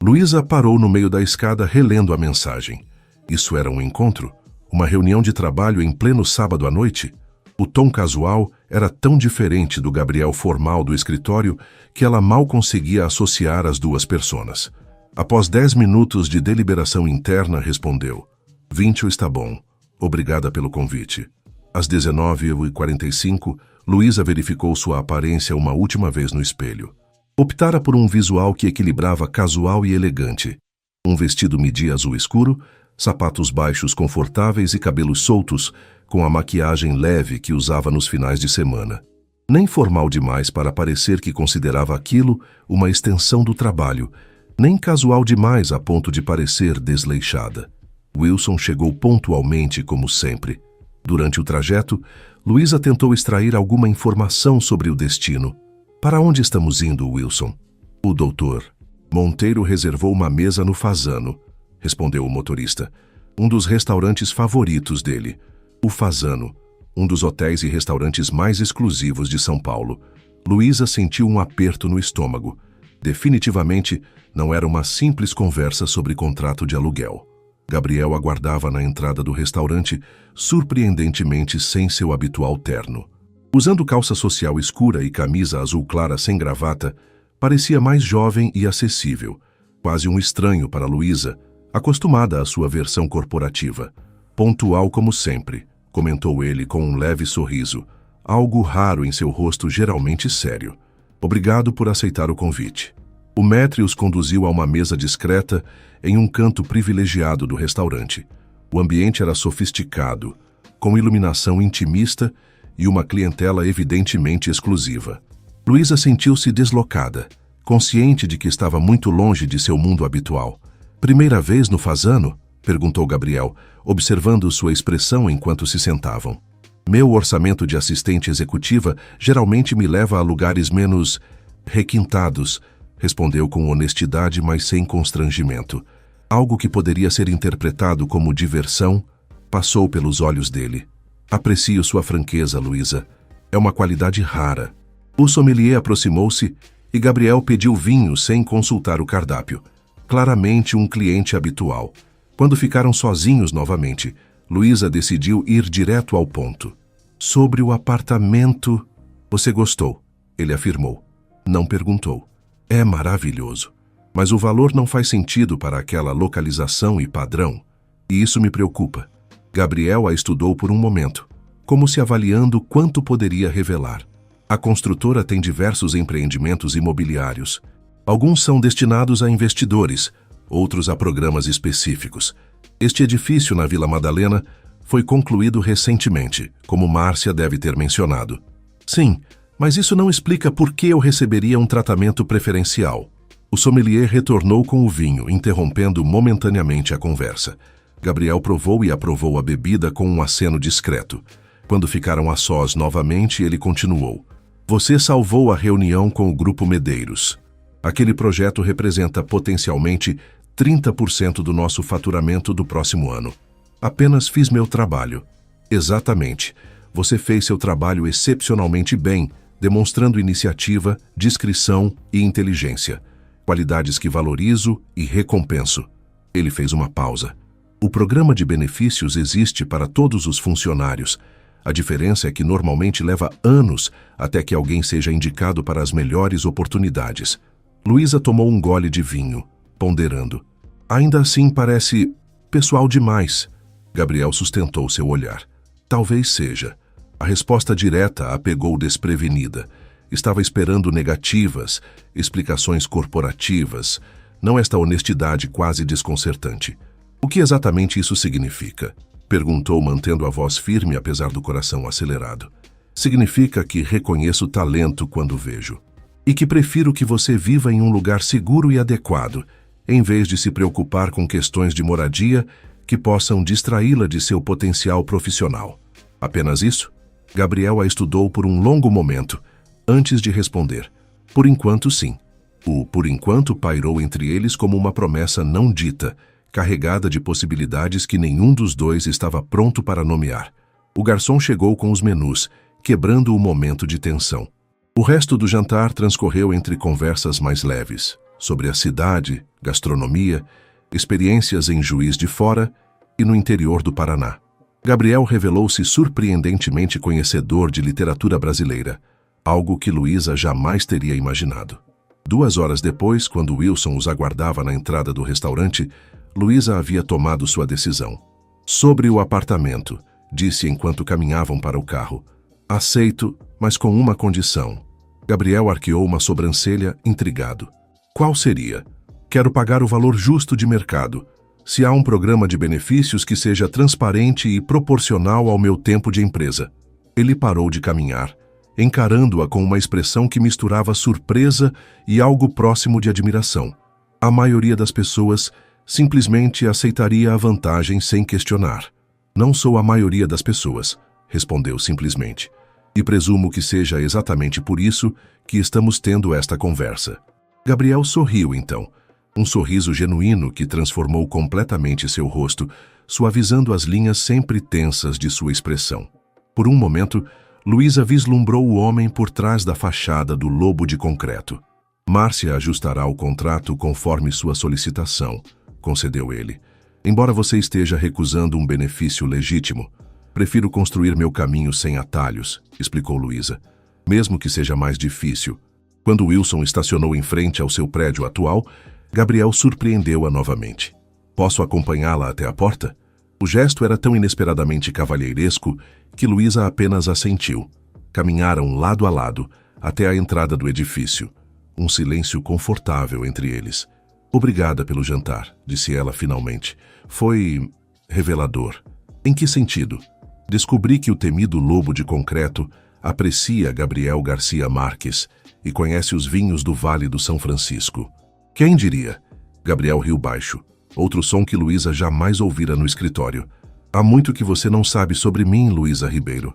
Luísa parou no meio da escada relendo a mensagem. Isso era um encontro? Uma reunião de trabalho em pleno sábado à noite? O tom casual era tão diferente do Gabriel formal do escritório que ela mal conseguia associar as duas personas. Após 10 minutos de deliberação interna, respondeu: 20 está bom. Obrigada pelo convite. Às 19h45, Luísa verificou sua aparência uma última vez no espelho. Optara por um visual que equilibrava casual e elegante. Um vestido midi azul escuro, sapatos baixos confortáveis e cabelos soltos, com a maquiagem leve que usava nos finais de semana. Nem formal demais para parecer que considerava aquilo uma extensão do trabalho, nem casual demais a ponto de parecer desleixada. Wilson chegou pontualmente, como sempre. Durante o trajeto, Luísa tentou extrair alguma informação sobre o destino. Para onde estamos indo, Wilson? O doutor Monteiro reservou uma mesa no Fasano, respondeu o motorista. um dos restaurantes favoritos dele, o Fasano, um dos hotéis e restaurantes mais exclusivos de São Paulo. Luísa sentiu um aperto no estômago. Definitivamente, não era uma simples conversa sobre contrato de aluguel. Gabriel aguardava na entrada do restaurante, surpreendentemente sem seu habitual terno. Usando calça social escura e camisa azul clara sem gravata, parecia mais jovem e acessível, quase um estranho para Luísa, acostumada à sua versão corporativa. Pontual como sempre, comentou ele com um leve sorriso, algo raro em seu rosto geralmente sério. Obrigado por aceitar o convite. O maître os conduziu a uma mesa discreta em um canto privilegiado do restaurante. O ambiente era sofisticado, com iluminação intimista e uma clientela evidentemente exclusiva. Luísa sentiu-se deslocada, consciente de que estava muito longe de seu mundo habitual. Primeira vez no Fasano? Perguntou Gabriel, observando sua expressão enquanto se sentavam. Meu orçamento de assistente executiva geralmente me leva a lugares menos requintados, respondeu com honestidade, mas sem constrangimento. Algo que poderia ser interpretado como diversão passou pelos olhos dele. Aprecio sua franqueza, Luísa. É uma qualidade rara. O sommelier aproximou-se e Gabriel pediu vinho sem consultar o cardápio. Claramente um cliente habitual. Quando ficaram sozinhos novamente, Luísa decidiu ir direto ao ponto. Sobre o apartamento... Você gostou? Ele afirmou. Não perguntou. É maravilhoso. Mas o valor não faz sentido para aquela localização e padrão. E isso me preocupa. Gabriel a estudou por um momento, como se avaliando quanto poderia revelar. A construtora tem diversos empreendimentos imobiliários. Alguns são destinados a investidores, outros a programas específicos. Este edifício na Vila Madalena foi concluído recentemente, como Márcia deve ter mencionado. Sim, mas isso não explica por que eu receberia um tratamento preferencial. O sommelier retornou com o vinho, interrompendo momentaneamente a conversa. Gabriel provou e aprovou a bebida com um aceno discreto. Quando ficaram a sós novamente, ele continuou. Você salvou a reunião com o Grupo Medeiros. Aquele projeto representa potencialmente 30% do nosso faturamento do próximo ano. Apenas fiz meu trabalho. Exatamente. Você fez seu trabalho excepcionalmente bem, demonstrando iniciativa, discrição e inteligência. Qualidades que valorizo e recompenso. Ele fez uma pausa. O programa de benefícios existe para todos os funcionários. A diferença é que normalmente leva anos até que alguém seja indicado para as melhores oportunidades. Luísa tomou um gole de vinho, ponderando. Ainda assim parece pessoal demais. Gabriel sustentou seu olhar. Talvez seja. A resposta direta a pegou desprevenida. Estava esperando negativas, explicações corporativas, não esta honestidade quase desconcertante. O que exatamente isso significa? Perguntou, mantendo a voz firme apesar do coração acelerado. Significa que reconheço talento quando vejo. E que prefiro que você viva em um lugar seguro e adequado, em vez de se preocupar com questões de moradia que possam distraí-la de seu potencial profissional. Apenas isso? Gabriel a estudou por um longo momento, antes de responder. Por enquanto, sim. O por enquanto pairou entre eles como uma promessa não dita, carregada de possibilidades que nenhum dos dois estava pronto para nomear. O garçom chegou com os menus, quebrando o momento de tensão. O resto do jantar transcorreu entre conversas mais leves, sobre a cidade, gastronomia, experiências em Juiz de Fora e no interior do Paraná. Gabriel revelou-se surpreendentemente conhecedor de literatura brasileira, algo que Luísa jamais teria imaginado. 2 horas depois, quando Wilson os aguardava na entrada do restaurante, Luísa havia tomado sua decisão. Sobre o apartamento, disse enquanto caminhavam para o carro. Aceito, mas com uma condição. Gabriel arqueou uma sobrancelha, intrigado. Qual seria? Quero pagar o valor justo de mercado. Se há um programa de benefícios que seja transparente e proporcional ao meu tempo de empresa. Ele parou de caminhar, encarando-a com uma expressão que misturava surpresa e algo próximo de admiração. A maioria das pessoas simplesmente aceitaria a vantagem sem questionar. Não sou a maioria das pessoas, respondeu simplesmente. E presumo que seja exatamente por isso que estamos tendo esta conversa. Gabriel sorriu então, Um sorriso genuíno que transformou completamente seu rosto, suavizando as linhas sempre tensas de sua expressão. Por um momento, Luísa vislumbrou o homem por trás da fachada do lobo de concreto. Márcia ajustará o contrato conforme sua solicitação, concedeu ele. Embora você esteja recusando um benefício legítimo, prefiro construir meu caminho sem atalhos, explicou Luísa, mesmo que seja mais difícil. Quando Wilson estacionou em frente ao seu prédio atual, Gabriel surpreendeu-a novamente. Posso acompanhá-la até a porta? O gesto era tão inesperadamente cavalheiresco que Luísa apenas assentiu. Caminharam lado a lado até a entrada do edifício. Um silêncio confortável entre eles. Obrigada pelo jantar, disse ela finalmente. Foi revelador. Em que sentido? Descobri que o temido lobo de concreto aprecia Gabriel Garcia Marques e conhece os vinhos do Vale do São Francisco. Quem diria? Gabriel riu baixo. Outro som que Luísa jamais ouvira no escritório. Há muito que você não sabe sobre mim, Luísa Ribeiro.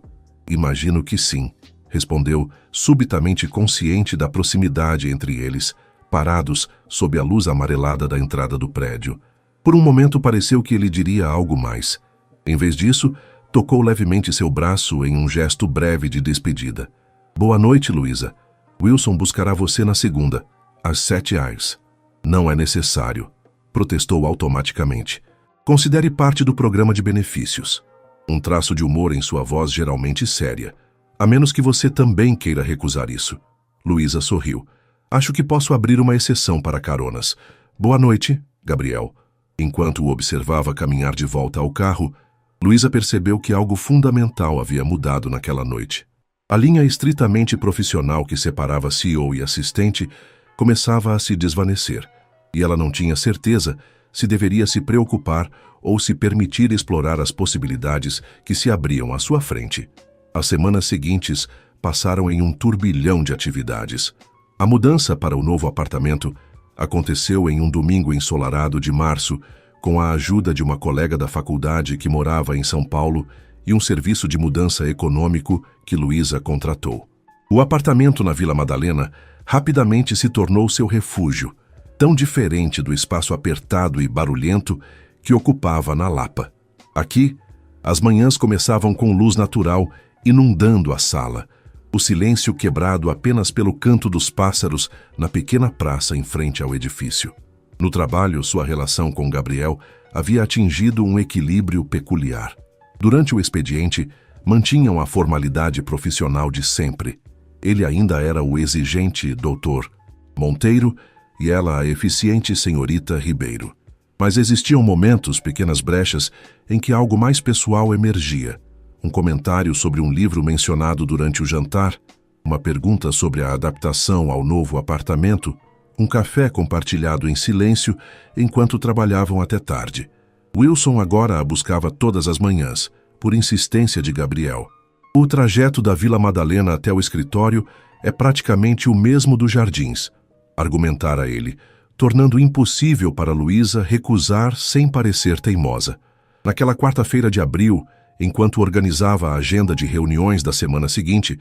Imagino que sim, respondeu, subitamente consciente da proximidade entre eles, parados sob a luz amarelada da entrada do prédio. Por um momento pareceu que ele diria algo mais. Em vez disso, tocou levemente seu braço em um gesto breve de despedida. Boa noite, Luísa. Wilson buscará você na segunda, às 7h. Não é necessário, protestou automaticamente. Considere parte do programa de benefícios. Um traço de humor em sua voz geralmente séria. A menos que você também queira recusar isso. Luísa sorriu. Acho que posso abrir uma exceção para caronas. Boa noite, Gabriel. Enquanto o observava caminhar de volta ao carro, Luísa percebeu que algo fundamental havia mudado naquela noite. A linha estritamente profissional que separava CEO e assistente começava a se desvanecer, e ela não tinha certeza se deveria se preocupar ou se permitir explorar as possibilidades que se abriam à sua frente. As semanas seguintes passaram em um turbilhão de atividades. A mudança para o novo apartamento aconteceu em um domingo ensolarado de março, com a ajuda de uma colega da faculdade que morava em São Paulo e um serviço de mudança econômico que Luísa contratou. O apartamento na Vila Madalena rapidamente se tornou seu refúgio, tão diferente do espaço apertado e barulhento que ocupava na Lapa. Aqui, as manhãs começavam com luz natural inundando a sala, o silêncio quebrado apenas pelo canto dos pássaros na pequena praça em frente ao edifício. No trabalho, sua relação com Gabriel havia atingido um equilíbrio peculiar. Durante o expediente, mantinham a formalidade profissional de sempre. Ele ainda era o exigente Dr. Monteiro e ela a eficiente senhorita Ribeiro. Mas existiam momentos, pequenas brechas, em que algo mais pessoal emergia. Um comentário sobre um livro mencionado durante o jantar, uma pergunta sobre a adaptação ao novo apartamento, um café compartilhado em silêncio enquanto trabalhavam até tarde. Wilson agora a buscava todas as manhãs, por insistência de Gabriel. O trajeto da Vila Madalena até o escritório é praticamente o mesmo dos jardins, argumentara ele, tornando impossível para Luísa recusar sem parecer teimosa. Naquela quarta-feira de abril, enquanto organizava a agenda de reuniões da semana seguinte,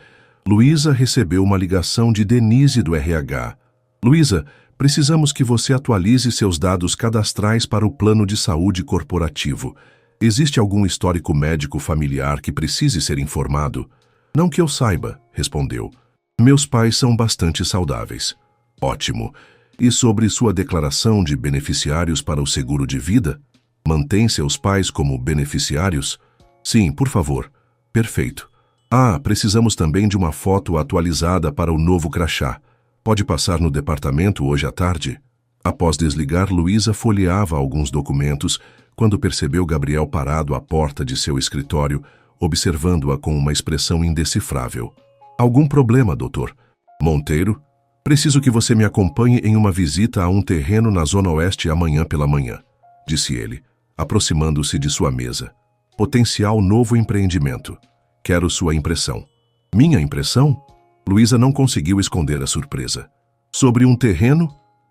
Luísa recebeu uma ligação de Denise do RH. Luísa, precisamos que você atualize seus dados cadastrais para o plano de saúde corporativo. Existe algum histórico médico familiar que precise ser informado? Não que eu saiba, respondeu. Meus pais são bastante saudáveis. Ótimo. E sobre sua declaração de beneficiários para o seguro de vida? Mantém seus pais como beneficiários? Sim, por favor. Perfeito. Precisamos também de uma foto atualizada para o novo crachá. Pode passar no departamento hoje à tarde? Após desligar, Luísa folheava alguns documentos quando percebeu Gabriel parado à porta de seu escritório, observando-a com uma expressão indecifrável. Algum problema, doutor? Monteiro? Preciso que você me acompanhe em uma visita a um terreno na Zona Oeste amanhã pela manhã, disse ele, aproximando-se de sua mesa. Potencial novo empreendimento. Quero sua impressão. Minha impressão? Luísa não conseguiu esconder a surpresa. Sobre um terreno?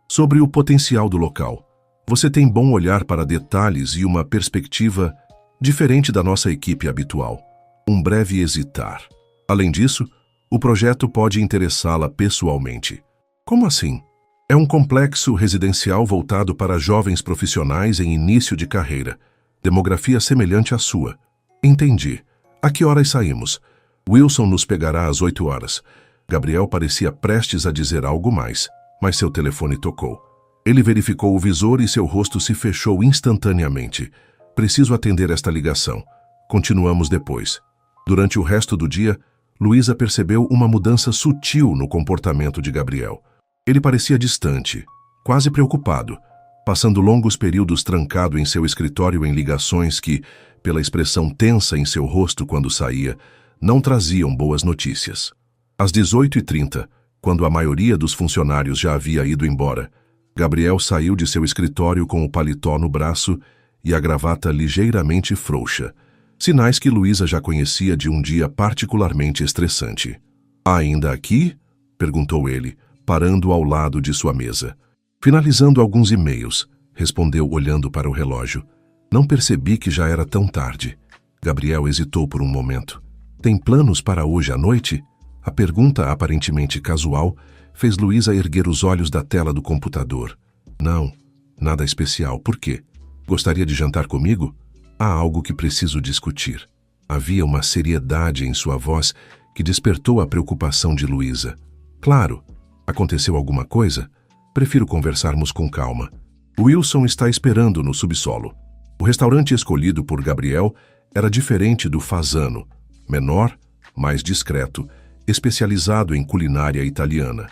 Sobre o potencial do local. Você tem bom olhar para detalhes e uma perspectiva diferente da nossa equipe habitual. Um breve hesitar. Além disso, o projeto pode interessá-la pessoalmente. Como assim? É um complexo residencial voltado para jovens profissionais em início de carreira. Demografia semelhante à sua. Entendi. A que horas saímos? Wilson nos pegará às 8 horas. Gabriel parecia prestes a dizer algo mais, mas seu telefone tocou. Ele verificou o visor e seu rosto se fechou instantaneamente. Preciso atender esta ligação. Continuamos depois. Durante o resto do dia, Luísa percebeu uma mudança sutil no comportamento de Gabriel. Ele parecia distante, quase preocupado, passando longos períodos trancado em seu escritório em ligações que, pela expressão tensa em seu rosto quando saía, não traziam boas notícias. Às 18h30, quando a maioria dos funcionários já havia ido embora, Gabriel saiu de seu escritório com o paletó no braço e a gravata ligeiramente frouxa, sinais que Luísa já conhecia de um dia particularmente estressante. "Ainda aqui?" perguntou ele, parando ao lado de sua mesa. "Finalizando alguns e-mails", respondeu olhando para o relógio. "Não percebi que já era tão tarde." Gabriel hesitou por um momento. "Tem planos para hoje à noite?" A pergunta, aparentemente casual, fez Luísa erguer os olhos da tela do computador. "Não, nada especial. Por quê? Gostaria de jantar comigo? Há algo que preciso discutir." Havia uma seriedade em sua voz que despertou a preocupação de Luísa. "Claro. Aconteceu alguma coisa? Prefiro conversarmos com calma." Wilson está esperando no subsolo. O restaurante escolhido por Gabriel era diferente do Fasano, menor, mais discreto, especializado em culinária italiana.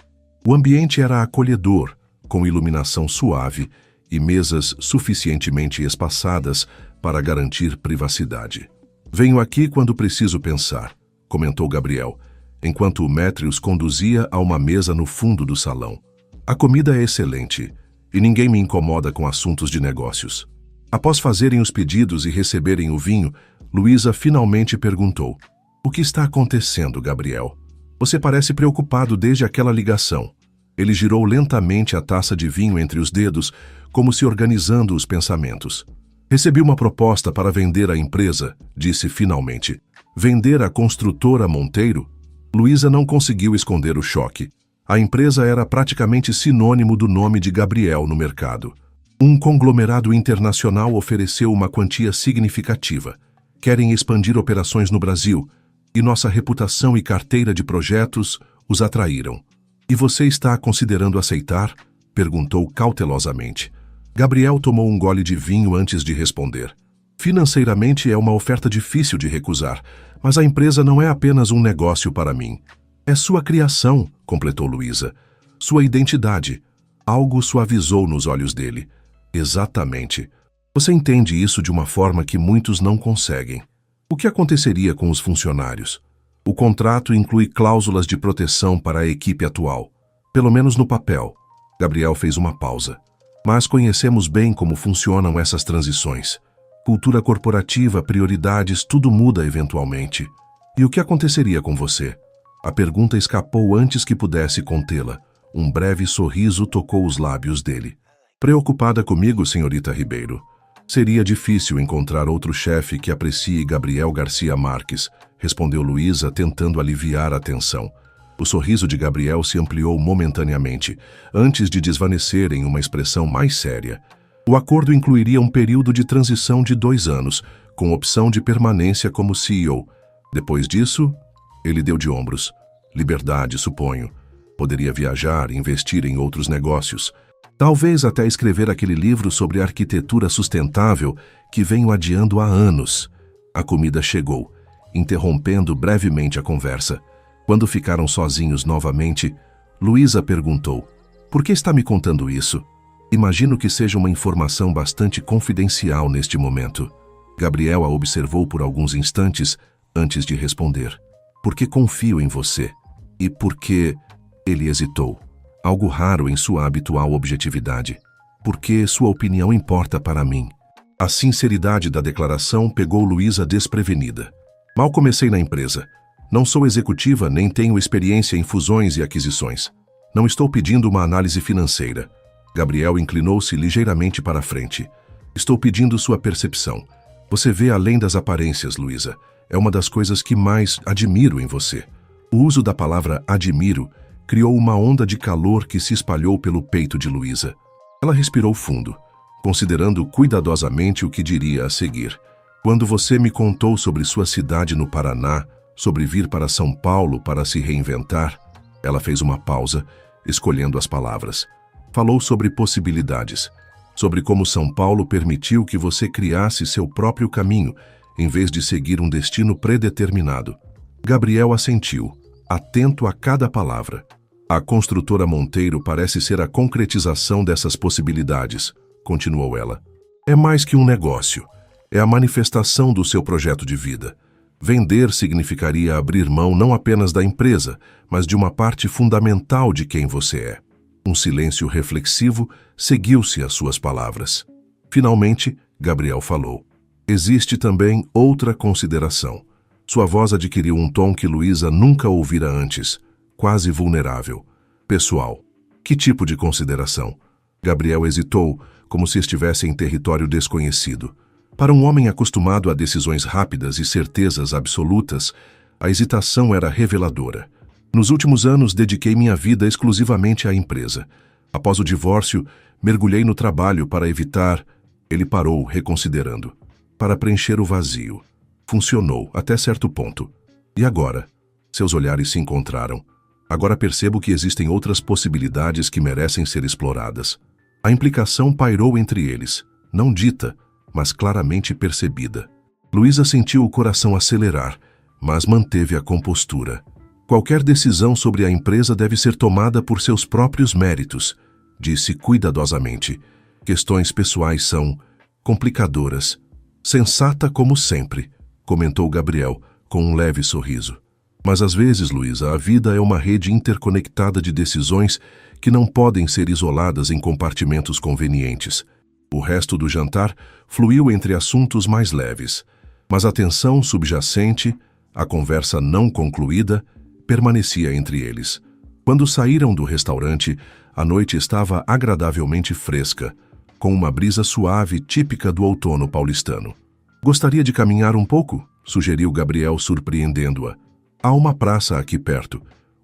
O ambiente era acolhedor, com iluminação suave e mesas suficientemente espaçadas para garantir privacidade. "Venho aqui quando preciso pensar", comentou Gabriel, enquanto o maître os conduzia a uma mesa no fundo do salão. "A comida é excelente e ninguém me incomoda com assuntos de negócios." Após fazerem os pedidos e receberem o vinho, Luísa finalmente perguntou: "O que está acontecendo, Gabriel? Você parece preocupado desde aquela ligação." Ele girou lentamente a taça de vinho entre os dedos, como se organizando os pensamentos. "Recebi uma proposta para vender a empresa", disse finalmente. "Vender a construtora Monteiro?" Luísa não conseguiu esconder o choque. A empresa era praticamente sinônimo do nome de Gabriel no mercado. Um conglomerado internacional ofereceu uma quantia significativa. Querem expandir operações no Brasil, e nossa reputação e carteira de projetos os atraíram. "E você está considerando aceitar?" perguntou cautelosamente. Gabriel tomou um gole de vinho antes de responder. "Financeiramente é uma oferta difícil de recusar, mas a empresa não é apenas um negócio para mim. É sua criação", completou Luísa. "Sua identidade." Algo suavizou nos olhos dele. "Exatamente. Você entende isso de uma forma que muitos não conseguem. O que aconteceria com os funcionários? O contrato inclui cláusulas de proteção para a equipe atual. Pelo menos no papel." Gabriel fez uma pausa. "Mas conhecemos bem como funcionam essas transições. Cultura corporativa, prioridades, tudo muda eventualmente. E o que aconteceria com você?" A pergunta escapou antes que pudesse contê-la. Um breve sorriso tocou os lábios dele. "Preocupada comigo, senhorita Ribeiro? Seria difícil encontrar outro chefe que aprecie Gabriel Garcia Marques", respondeu Luísa, tentando aliviar a tensão. O sorriso de Gabriel se ampliou momentaneamente, antes de desvanecer em uma expressão mais séria. O acordo incluiria um período de transição de 2 anos, com opção de permanência como CEO. Depois disso, ele deu de ombros. "Liberdade, suponho. Poderia viajar, investir em outros negócios. Talvez até escrever aquele livro sobre arquitetura sustentável que venho adiando há anos." A comida chegou, interrompendo brevemente a conversa. Quando ficaram sozinhos novamente, Luísa perguntou: "Por que está me contando isso? Imagino que seja uma informação bastante confidencial neste momento." Gabriel a observou por alguns instantes antes de responder. "Porque confio em você. E porque..." Ele hesitou. Algo raro em sua habitual objetividade. "Porque sua opinião importa para mim." A sinceridade da declaração pegou Luísa desprevenida. "Mal comecei na empresa. Não sou executiva nem tenho experiência em fusões e aquisições. Não estou pedindo uma análise financeira." Gabriel inclinou-se ligeiramente para a frente. "Estou pedindo sua percepção. Você vê além das aparências, Luísa. É uma das coisas que mais admiro em você." O uso da palavra admiro criou uma onda de calor que se espalhou pelo peito de Luísa. Ela respirou fundo, considerando cuidadosamente o que diria a seguir. Quando você me contou sobre sua cidade no Paraná, sobre vir para São Paulo para se reinventar, ela fez uma pausa, escolhendo as palavras. Falou sobre possibilidades, sobre como São Paulo permitiu que você criasse seu próprio caminho, em vez de seguir um destino predeterminado. Gabriel assentiu, atento a cada palavra. A construtora Monteiro parece ser a concretização dessas possibilidades, continuou ela. É mais que um negócio. É a manifestação do seu projeto de vida. Vender significaria abrir mão não apenas da empresa, mas de uma parte fundamental de quem você é. Um silêncio reflexivo seguiu-se às suas palavras. Finalmente, Gabriel falou. Existe também outra consideração. Sua voz adquiriu um tom que Luísa nunca ouvira antes, quase vulnerável. Pessoal. Que tipo de consideração? Gabriel hesitou, como se estivesse em território desconhecido. Para um homem acostumado a decisões rápidas e certezas absolutas, a hesitação era reveladora. Nos últimos anos, dediquei minha vida exclusivamente à empresa. Após o divórcio, mergulhei no trabalho para evitar... Ele parou, reconsiderando. Para preencher o vazio. Funcionou, até certo ponto. E agora? Seus olhares se encontraram. Agora percebo que existem outras possibilidades que merecem ser exploradas. A implicação pairou entre eles, não dita, mas claramente percebida. Luísa sentiu o coração acelerar, mas manteve a compostura. Qualquer decisão sobre a empresa deve ser tomada por seus próprios méritos, disse cuidadosamente. Questões pessoais são complicadoras. Sensata como sempre, comentou Gabriel, com um leve sorriso. Mas às vezes, Luísa, a vida é uma rede interconectada de decisões que não podem ser isoladas em compartimentos convenientes. O resto do jantar fluiu entre assuntos mais leves, mas a tensão subjacente, a conversa não concluída, permanecia entre eles. Quando saíram do restaurante, a noite estava agradavelmente fresca, com uma brisa suave típica do outono paulistano. Gostaria de caminhar um pouco? Sugeriu Gabriel, surpreendendo-a. Há uma praça aqui perto.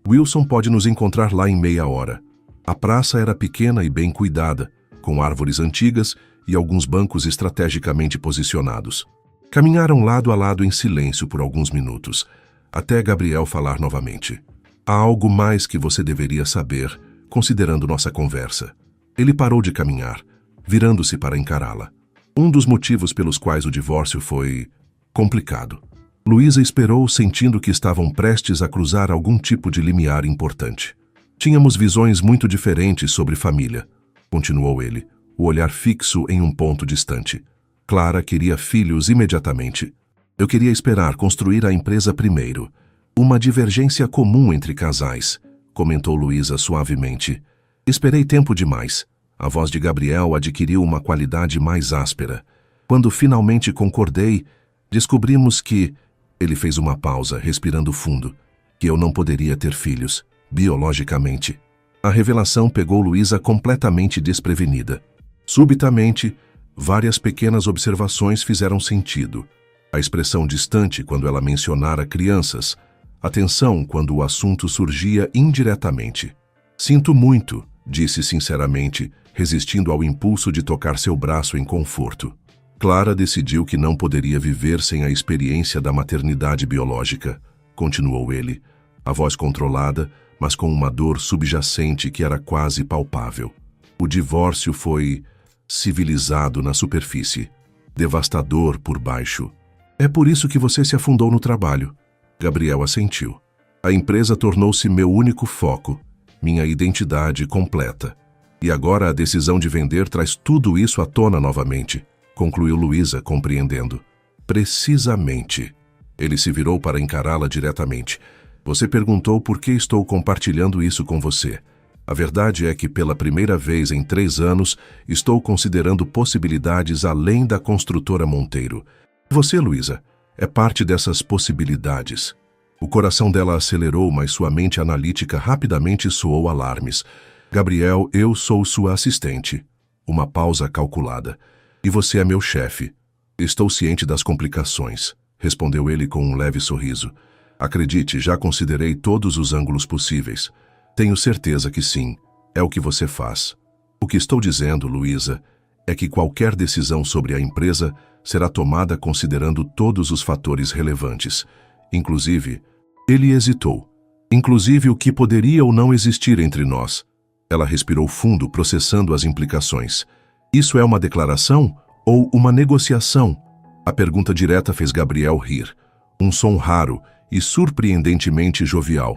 Wilson pode nos encontrar lá em meia hora. A praça era pequena e bem cuidada, com árvores antigas e alguns bancos estrategicamente posicionados. Caminharam lado a lado em silêncio por alguns minutos, até Gabriel falar novamente. Há algo mais que você deveria saber, considerando nossa conversa. Ele parou de caminhar, virando-se para encará-la. Um dos motivos pelos quais o divórcio foi complicado. Luísa esperou, sentindo que estavam prestes a cruzar algum tipo de limiar importante. Tínhamos visões muito diferentes sobre família, continuou ele, o olhar fixo em um ponto distante. Clara queria filhos imediatamente. Eu queria esperar construir a empresa primeiro. Uma divergência comum entre casais, comentou Luísa suavemente. Esperei tempo demais. A voz de Gabriel adquiriu uma qualidade mais áspera. Quando finalmente concordei, descobrimos que... Ele fez uma pausa, respirando fundo. Que eu não poderia ter filhos, biologicamente. A revelação pegou Luísa completamente desprevenida. Subitamente, várias pequenas observações fizeram sentido. A expressão distante quando ela mencionara crianças. A tensão quando o assunto surgia indiretamente. Sinto muito, disse sinceramente, resistindo ao impulso de tocar seu braço em conforto. Clara decidiu que não poderia viver sem a experiência da maternidade biológica, continuou ele, a voz controlada, mas com uma dor subjacente que era quase palpável. O divórcio foi civilizado na superfície, devastador por baixo. É por isso que você se afundou no trabalho. Gabriel assentiu. A empresa tornou-se meu único foco, minha identidade completa. E agora a decisão de vender traz tudo isso à tona novamente, concluiu Luísa, compreendendo. Precisamente. Ele se virou para encará-la diretamente. Você perguntou por que estou compartilhando isso com você. A verdade é que pela primeira vez em 3 anos estou considerando possibilidades além da construtora Monteiro. Você, Luísa, é parte dessas possibilidades. O coração dela acelerou, mas sua mente analítica rapidamente soou alarmes. Gabriel, eu sou sua assistente. Uma pausa calculada. E você é meu chefe. Estou ciente das complicações, respondeu ele com um leve sorriso. Acredite, já considerei todos os ângulos possíveis. Tenho certeza que sim. É o que você faz. O que estou dizendo, Luísa, é que qualquer decisão sobre a empresa será tomada considerando todos os fatores relevantes. Inclusive, ele hesitou. Inclusive o que poderia ou não existir entre nós. Ela respirou fundo, processando as implicações. Isso é uma declaração ou uma negociação? A pergunta direta fez Gabriel rir. Um som raro e surpreendentemente jovial.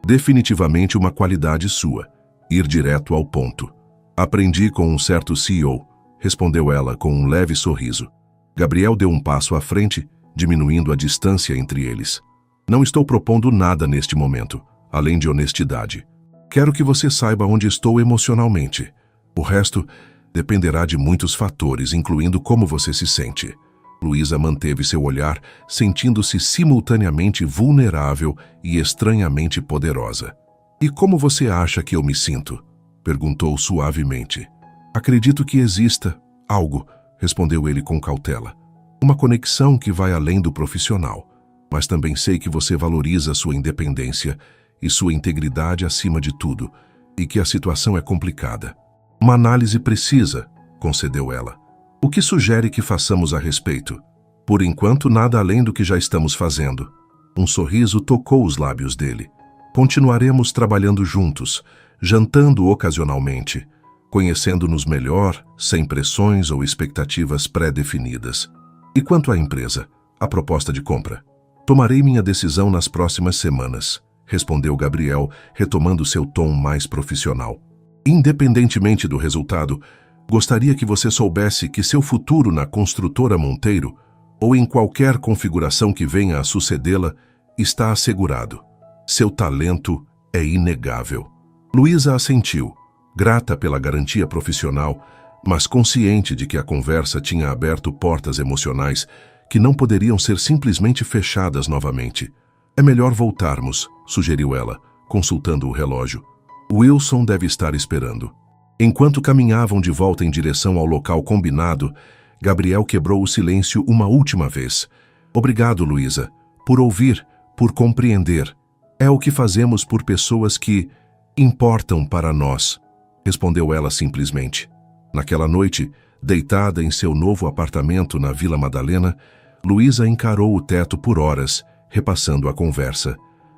Definitivamente uma qualidade sua. Ir direto ao ponto. Aprendi com um certo CEO, respondeu ela com um leve sorriso. Gabriel deu um passo à frente, diminuindo a distância entre eles. Não estou propondo nada neste momento, além de honestidade. Quero que você saiba onde estou emocionalmente. O resto dependerá de muitos fatores, incluindo como você se sente. Luísa manteve seu olhar, sentindo-se simultaneamente vulnerável e estranhamente poderosa. E como você acha que eu me sinto? Perguntou suavemente. Acredito que exista algo, respondeu ele com cautela. Uma conexão que vai além do profissional. Mas também sei que você valoriza sua independência e sua integridade acima de tudo, e que a situação é complicada. Uma análise precisa, concedeu ela. O que sugere que façamos a respeito? Por enquanto, nada além do que já estamos fazendo. Um sorriso tocou os lábios dele. Continuaremos trabalhando juntos, jantando ocasionalmente, conhecendo-nos melhor, sem pressões ou expectativas pré-definidas. E quanto à empresa, a proposta de compra? Tomarei minha decisão nas próximas semanas, respondeu Gabriel, retomando seu tom mais profissional. Independentemente do resultado, gostaria que você soubesse que seu futuro na construtora Monteiro, ou em qualquer configuração que venha a sucedê-la, está assegurado. Seu talento é inegável. Luísa assentiu, grata pela garantia profissional, mas consciente de que a conversa tinha aberto portas emocionais que não poderiam ser simplesmente fechadas novamente. É melhor voltarmos, sugeriu ela, consultando o relógio. Wilson deve estar esperando. Enquanto caminhavam de volta em direção ao local combinado, Gabriel quebrou o silêncio uma última vez. Obrigado, Luísa, por ouvir, por compreender. É o que fazemos por pessoas que importam para nós, respondeu ela simplesmente. Naquela noite, deitada em seu novo apartamento na Vila Madalena, Luísa encarou o teto por horas, repassando a conversa.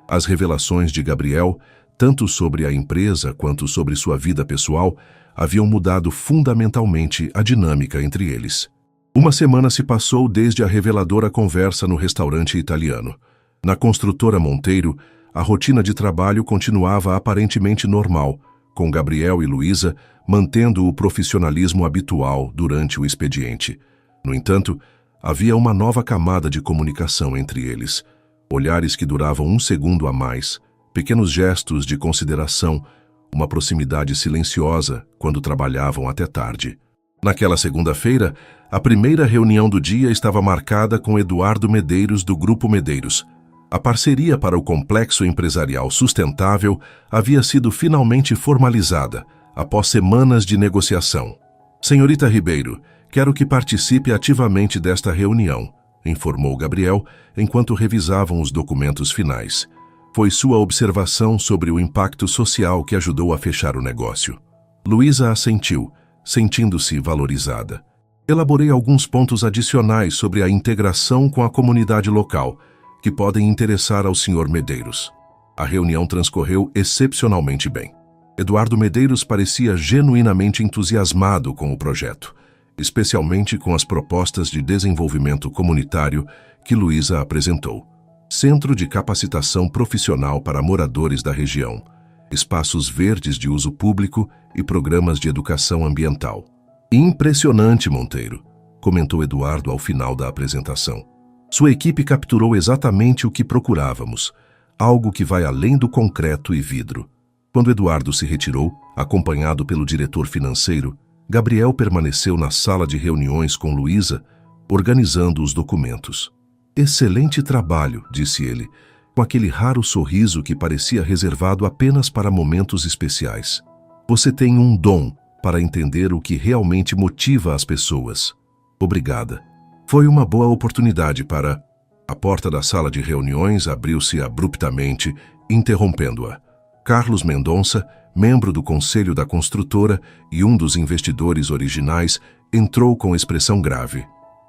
As revelações de Gabriel, tanto sobre a empresa quanto sobre sua vida pessoal, haviam mudado fundamentalmente a dinâmica entre eles. Uma semana se passou desde a reveladora conversa no restaurante italiano. Na construtora Monteiro, a rotina de trabalho continuava aparentemente normal, com Gabriel e Luísa mantendo o profissionalismo habitual durante o expediente. No entanto, havia uma nova camada de comunicação entre eles. Olhares que duravam um segundo a mais, pequenos gestos de consideração, uma proximidade silenciosa quando trabalhavam até tarde. Naquela segunda-feira, a primeira reunião do dia estava marcada com Eduardo Medeiros, do Grupo Medeiros. A parceria para o complexo empresarial sustentável havia sido finalmente formalizada, após semanas de negociação. Senhorita Ribeiro, quero que participe ativamente desta reunião, informou Gabriel, enquanto revisavam os documentos finais. Foi sua observação sobre o impacto social que ajudou a fechar o negócio. Luísa assentiu, sentindo-se valorizada. Elaborei alguns pontos adicionais sobre a integração com a comunidade local, que podem interessar ao Sr. Medeiros. A reunião transcorreu excepcionalmente bem. Eduardo Medeiros parecia genuinamente entusiasmado com o projeto, especialmente com as propostas de desenvolvimento comunitário que Luísa apresentou. Centro de capacitação profissional para moradores da região, espaços verdes de uso público e programas de educação ambiental. Impressionante, Monteiro, comentou Eduardo ao final da apresentação. Sua equipe capturou exatamente o que procurávamos, algo que vai além do concreto e vidro. Quando Eduardo se retirou, acompanhado pelo diretor financeiro, Gabriel permaneceu na sala de reuniões com Luísa, organizando os documentos. Excelente trabalho, disse ele, com aquele raro sorriso que parecia reservado apenas para momentos especiais. Você tem um dom para entender o que realmente motiva as pessoas. Obrigada. Foi uma boa oportunidade para... A porta da sala de reuniões abriu-se abruptamente, interrompendo-a. Carlos Mendonça, membro do conselho da construtora e um dos investidores originais, entrou com expressão grave.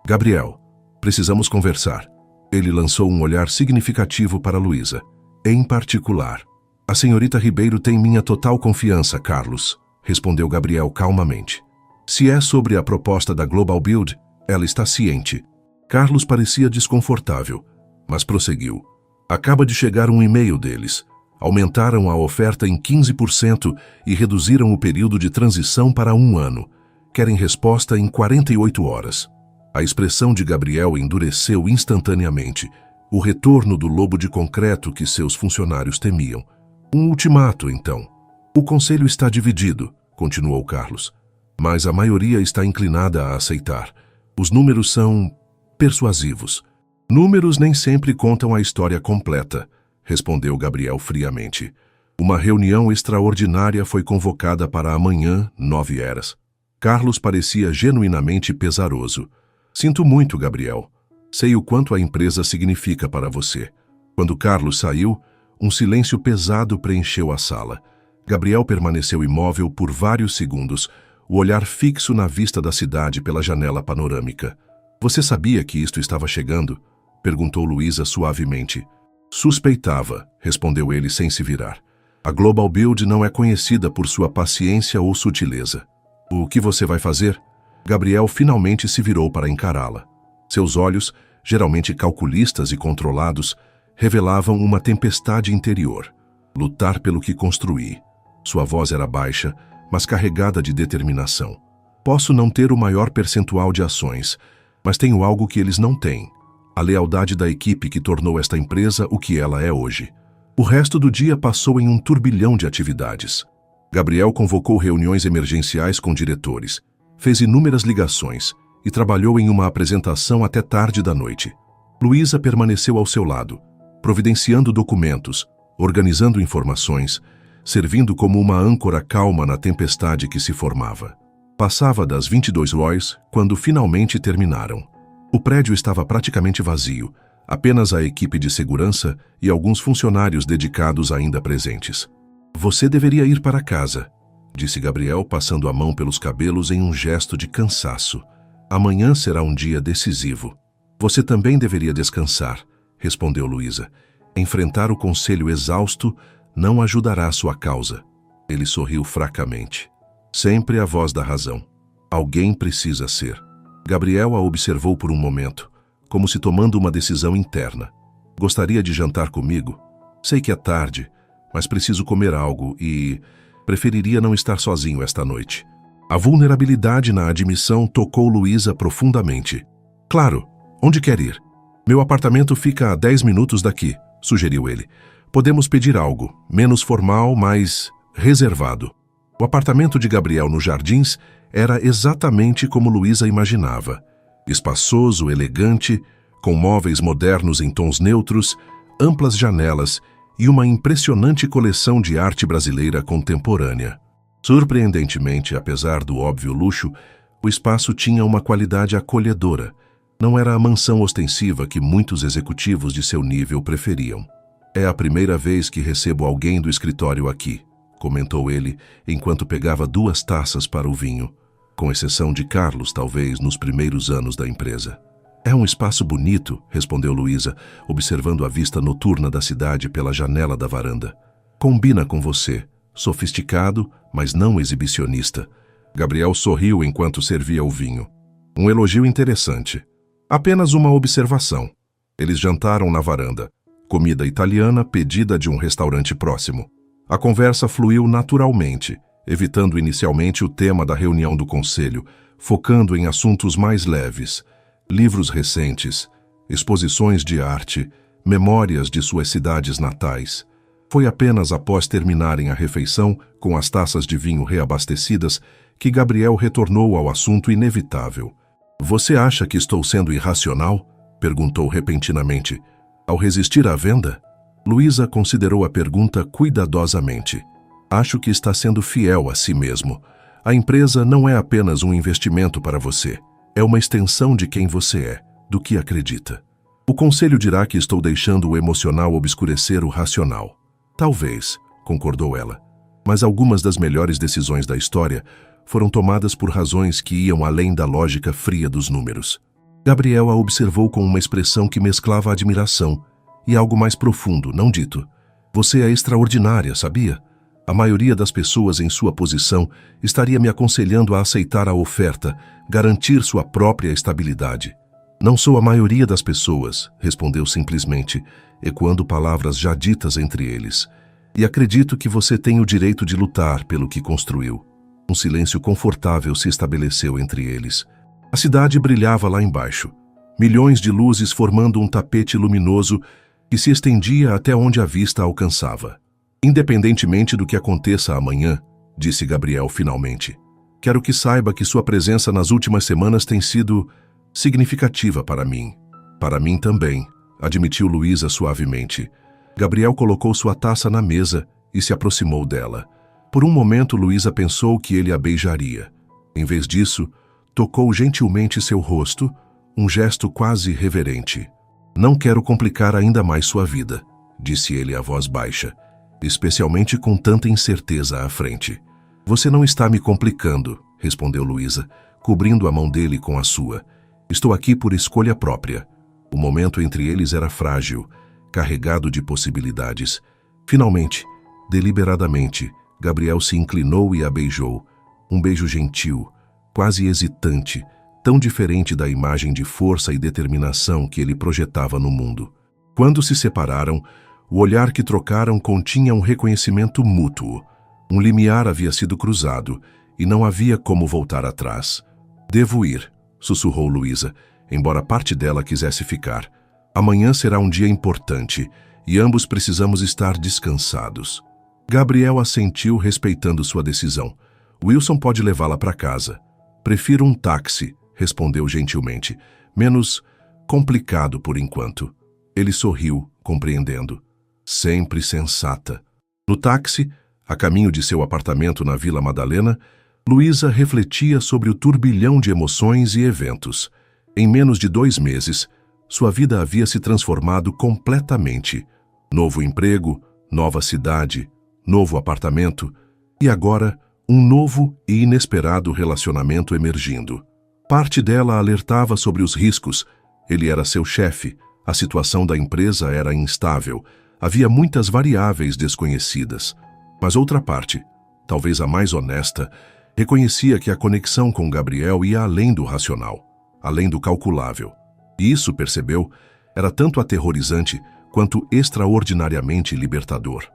Gabriel, precisamos conversar. Ele lançou um olhar significativo para Luísa. Em particular. A senhorita Ribeiro tem minha total confiança, Carlos, respondeu Gabriel calmamente. Se é sobre a proposta da Global Build, ela está ciente. Carlos parecia desconfortável, mas prosseguiu. Acaba de chegar um e-mail deles. Aumentaram a oferta em 15% e reduziram o período de transição para 1 ano. Querem resposta em 48 horas. A expressão de Gabriel endureceu instantaneamente. O retorno do lobo de concreto que seus funcionários temiam. Um ultimato, então. O conselho está dividido, continuou Carlos. Mas a maioria está inclinada a aceitar. Os números são persuasivos. Números nem sempre contam a história completa, respondeu Gabriel friamente. Uma reunião extraordinária foi convocada para amanhã, 9h. Carlos parecia genuinamente pesaroso. Sinto muito, Gabriel. Sei o quanto a empresa significa para você. Quando Carlos saiu, um silêncio pesado preencheu a sala. Gabriel permaneceu imóvel por vários segundos, o olhar fixo na vista da cidade pela janela panorâmica. Você sabia que isto estava chegando? Perguntou Luísa suavemente. Suspeitava, respondeu ele sem se virar. A Global Build não é conhecida por sua paciência ou sutileza. O que você vai fazer? Gabriel finalmente se virou para encará-la. Seus olhos, geralmente calculistas e controlados, revelavam uma tempestade interior. Lutar pelo que construí. Sua voz era baixa, mas carregada de determinação. Posso não ter o maior percentual de ações, mas tenho algo que eles não têm. A lealdade da equipe que tornou esta empresa o que ela é hoje. O resto do dia passou em um turbilhão de atividades. Gabriel convocou reuniões emergenciais com diretores, fez inúmeras ligações e trabalhou em uma apresentação até tarde da noite. Luísa permaneceu ao seu lado, providenciando documentos, organizando informações, servindo como uma âncora calma na tempestade que se formava. Passava das 22 horas quando finalmente terminaram. O prédio estava praticamente vazio, apenas a equipe de segurança e alguns funcionários dedicados ainda presentes. Você deveria ir para casa, disse Gabriel, passando a mão pelos cabelos em um gesto de cansaço. Amanhã será um dia decisivo. Você também deveria descansar, respondeu Luísa. Enfrentar o conselho exausto não ajudará sua causa. Ele sorriu fracamente. Sempre a voz da razão. Alguém precisa ser. Gabriel a observou por um momento, como se tomando uma decisão interna. Gostaria de jantar comigo? Sei que é tarde, mas preciso comer algo e preferiria não estar sozinho esta noite. A vulnerabilidade na admissão tocou Luísa profundamente. Claro, onde quer ir? Meu apartamento fica a 10 minutos daqui, sugeriu ele. Podemos pedir algo, menos formal, mas reservado. O apartamento de Gabriel nos Jardins era exatamente como Luísa imaginava. Espaçoso, elegante, com móveis modernos em tons neutros, amplas janelas e uma impressionante coleção de arte brasileira contemporânea. Surpreendentemente, apesar do óbvio luxo, o espaço tinha uma qualidade acolhedora. Não era a mansão ostensiva que muitos executivos de seu nível preferiam. É a primeira vez que recebo alguém do escritório aqui, comentou ele, enquanto pegava 2 taças para o vinho, com exceção de Carlos, talvez, nos primeiros anos da empresa. É um espaço bonito, respondeu Luísa, observando a vista noturna da cidade pela janela da varanda. Combina com você, sofisticado, mas não exibicionista. Gabriel sorriu enquanto servia o vinho. Um elogio interessante. Apenas uma observação. Eles jantaram na varanda. Comida italiana pedida de um restaurante próximo. A conversa fluiu naturalmente, evitando inicialmente o tema da reunião do conselho, focando em assuntos mais leves. Livros recentes, exposições de arte, memórias de suas cidades natais. Foi apenas após terminarem a refeição, com as taças de vinho reabastecidas, que Gabriel retornou ao assunto inevitável. Você acha que estou sendo irracional? Perguntou repentinamente. Ao resistir à venda? Luísa considerou a pergunta cuidadosamente. Acho que está sendo fiel a si mesmo. A empresa não é apenas um investimento para você. É uma extensão de quem você é, do que acredita. O conselho dirá que estou deixando o emocional obscurecer o racional. Talvez, concordou ela. Mas algumas das melhores decisões da história foram tomadas por razões que iam além da lógica fria dos números. Gabriel a observou com uma expressão que mesclava admiração e algo mais profundo, não dito. Você é extraordinária, sabia? A maioria das pessoas em sua posição estaria me aconselhando a aceitar a oferta, garantir sua própria estabilidade. Não sou a maioria das pessoas, respondeu simplesmente, ecoando palavras já ditas entre eles. E acredito que você tem o direito de lutar pelo que construiu. Um silêncio confortável se estabeleceu entre eles. A cidade brilhava lá embaixo, milhões de luzes formando um tapete luminoso que se estendia até onde a vista alcançava. Independentemente do que aconteça amanhã, disse Gabriel finalmente, quero que saiba que sua presença nas últimas semanas tem sido significativa para mim. Para mim também, admitiu Luísa suavemente. Gabriel colocou sua taça na mesa e se aproximou dela. Por um momento, Luísa pensou que ele a beijaria. Em vez disso, tocou gentilmente seu rosto, um gesto quase reverente. Não quero complicar ainda mais sua vida, disse ele a voz baixa, especialmente com tanta incerteza à frente. Você não está me complicando, respondeu Luísa, cobrindo a mão dele com a sua. Estou aqui por escolha própria. O momento entre eles era frágil, carregado de possibilidades. Finalmente, deliberadamente, Gabriel se inclinou e a beijou. Um beijo gentil, quase hesitante, tão diferente da imagem de força e determinação que ele projetava no mundo. Quando se separaram, o olhar que trocaram continha um reconhecimento mútuo. Um limiar havia sido cruzado e não havia como voltar atrás. Devo ir, sussurrou Luísa, embora parte dela quisesse ficar. Amanhã será um dia importante e ambos precisamos estar descansados. Gabriel assentiu, respeitando sua decisão. Wilson pode levá-la para casa. Prefiro um táxi, respondeu gentilmente. Menos complicado por enquanto. Ele sorriu, compreendendo. Sempre sensata. No táxi, a caminho de seu apartamento na Vila Madalena, Luísa refletia sobre o turbilhão de emoções e eventos. Em menos de 2 meses, sua vida havia se transformado completamente. Novo emprego, nova cidade, novo apartamento e agora um novo e inesperado relacionamento emergindo. Parte dela alertava sobre os riscos. Ele era seu chefe, a situação da empresa era instável, havia muitas variáveis desconhecidas. Mas outra parte, talvez a mais honesta, reconhecia que a conexão com Gabriel ia além do racional, além do calculável. E isso, percebeu, era tanto aterrorizante quanto extraordinariamente libertador.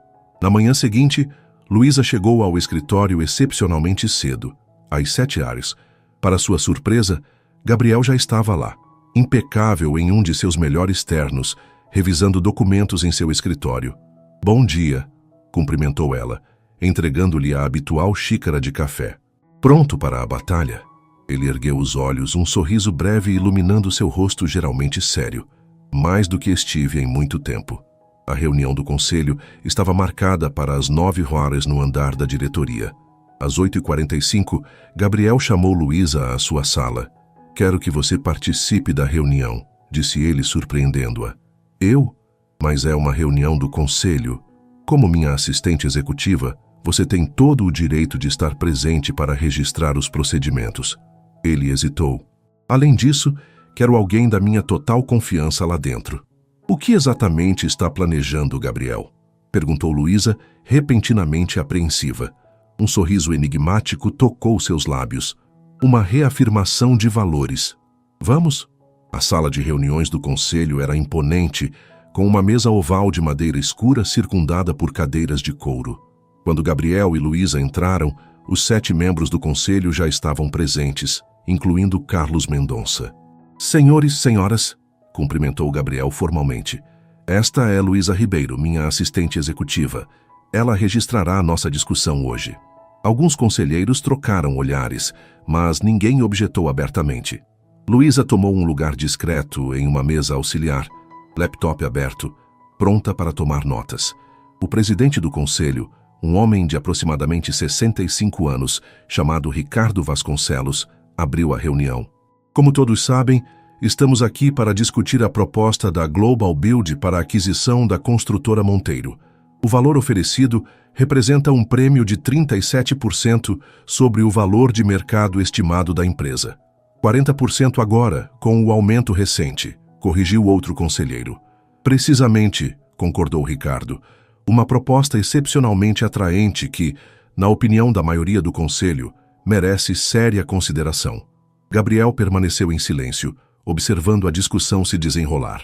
Na manhã seguinte, Luísa chegou ao escritório excepcionalmente cedo, às 7h. Para sua surpresa, Gabriel já estava lá, impecável em um de seus melhores ternos, revisando documentos em seu escritório. Bom dia, cumprimentou ela, entregando-lhe a habitual xícara de café. Pronto para a batalha? Ele ergueu os olhos, um sorriso breve iluminando seu rosto geralmente sério. Mais do que estive em muito tempo. A reunião do conselho estava marcada para as 9h no andar da diretoria. Às 8h45, Gabriel chamou Luísa à sua sala. Quero que você participe da reunião, disse ele, surpreendendo-a. Eu? Mas é uma reunião do conselho. Como minha assistente executiva, você tem todo o direito de estar presente para registrar os procedimentos. Ele hesitou. Além disso, quero alguém da minha total confiança lá dentro. O que exatamente está planejando, Gabriel? Perguntou Luísa, repentinamente apreensiva. Um sorriso enigmático tocou seus lábios. Uma reafirmação de valores. Vamos? A sala de reuniões do conselho era imponente, com uma mesa oval de madeira escura circundada por cadeiras de couro. Quando Gabriel e Luísa entraram, os 7 membros do conselho já estavam presentes, incluindo Carlos Mendonça. Senhores e senhoras, cumprimentou Gabriel formalmente. Esta é Luísa Ribeiro, minha assistente executiva. Ela registrará a nossa discussão hoje. Alguns conselheiros trocaram olhares, mas ninguém objetou abertamente. Luísa tomou um lugar discreto em uma mesa auxiliar, laptop aberto, pronta para tomar notas. O presidente do conselho, um homem de aproximadamente 65 anos, chamado Ricardo Vasconcelos, abriu a reunião. Como todos sabem, estamos aqui para discutir a proposta da Global Build para a aquisição da construtora Monteiro. O valor oferecido representa um prêmio de 37% sobre o valor de mercado estimado da empresa. 40% agora, com o aumento recente, corrigiu outro conselheiro. Precisamente, concordou Ricardo, uma proposta excepcionalmente atraente que, na opinião da maioria do conselho, merece séria consideração. Gabriel permaneceu em silêncio, observando a discussão se desenrolar.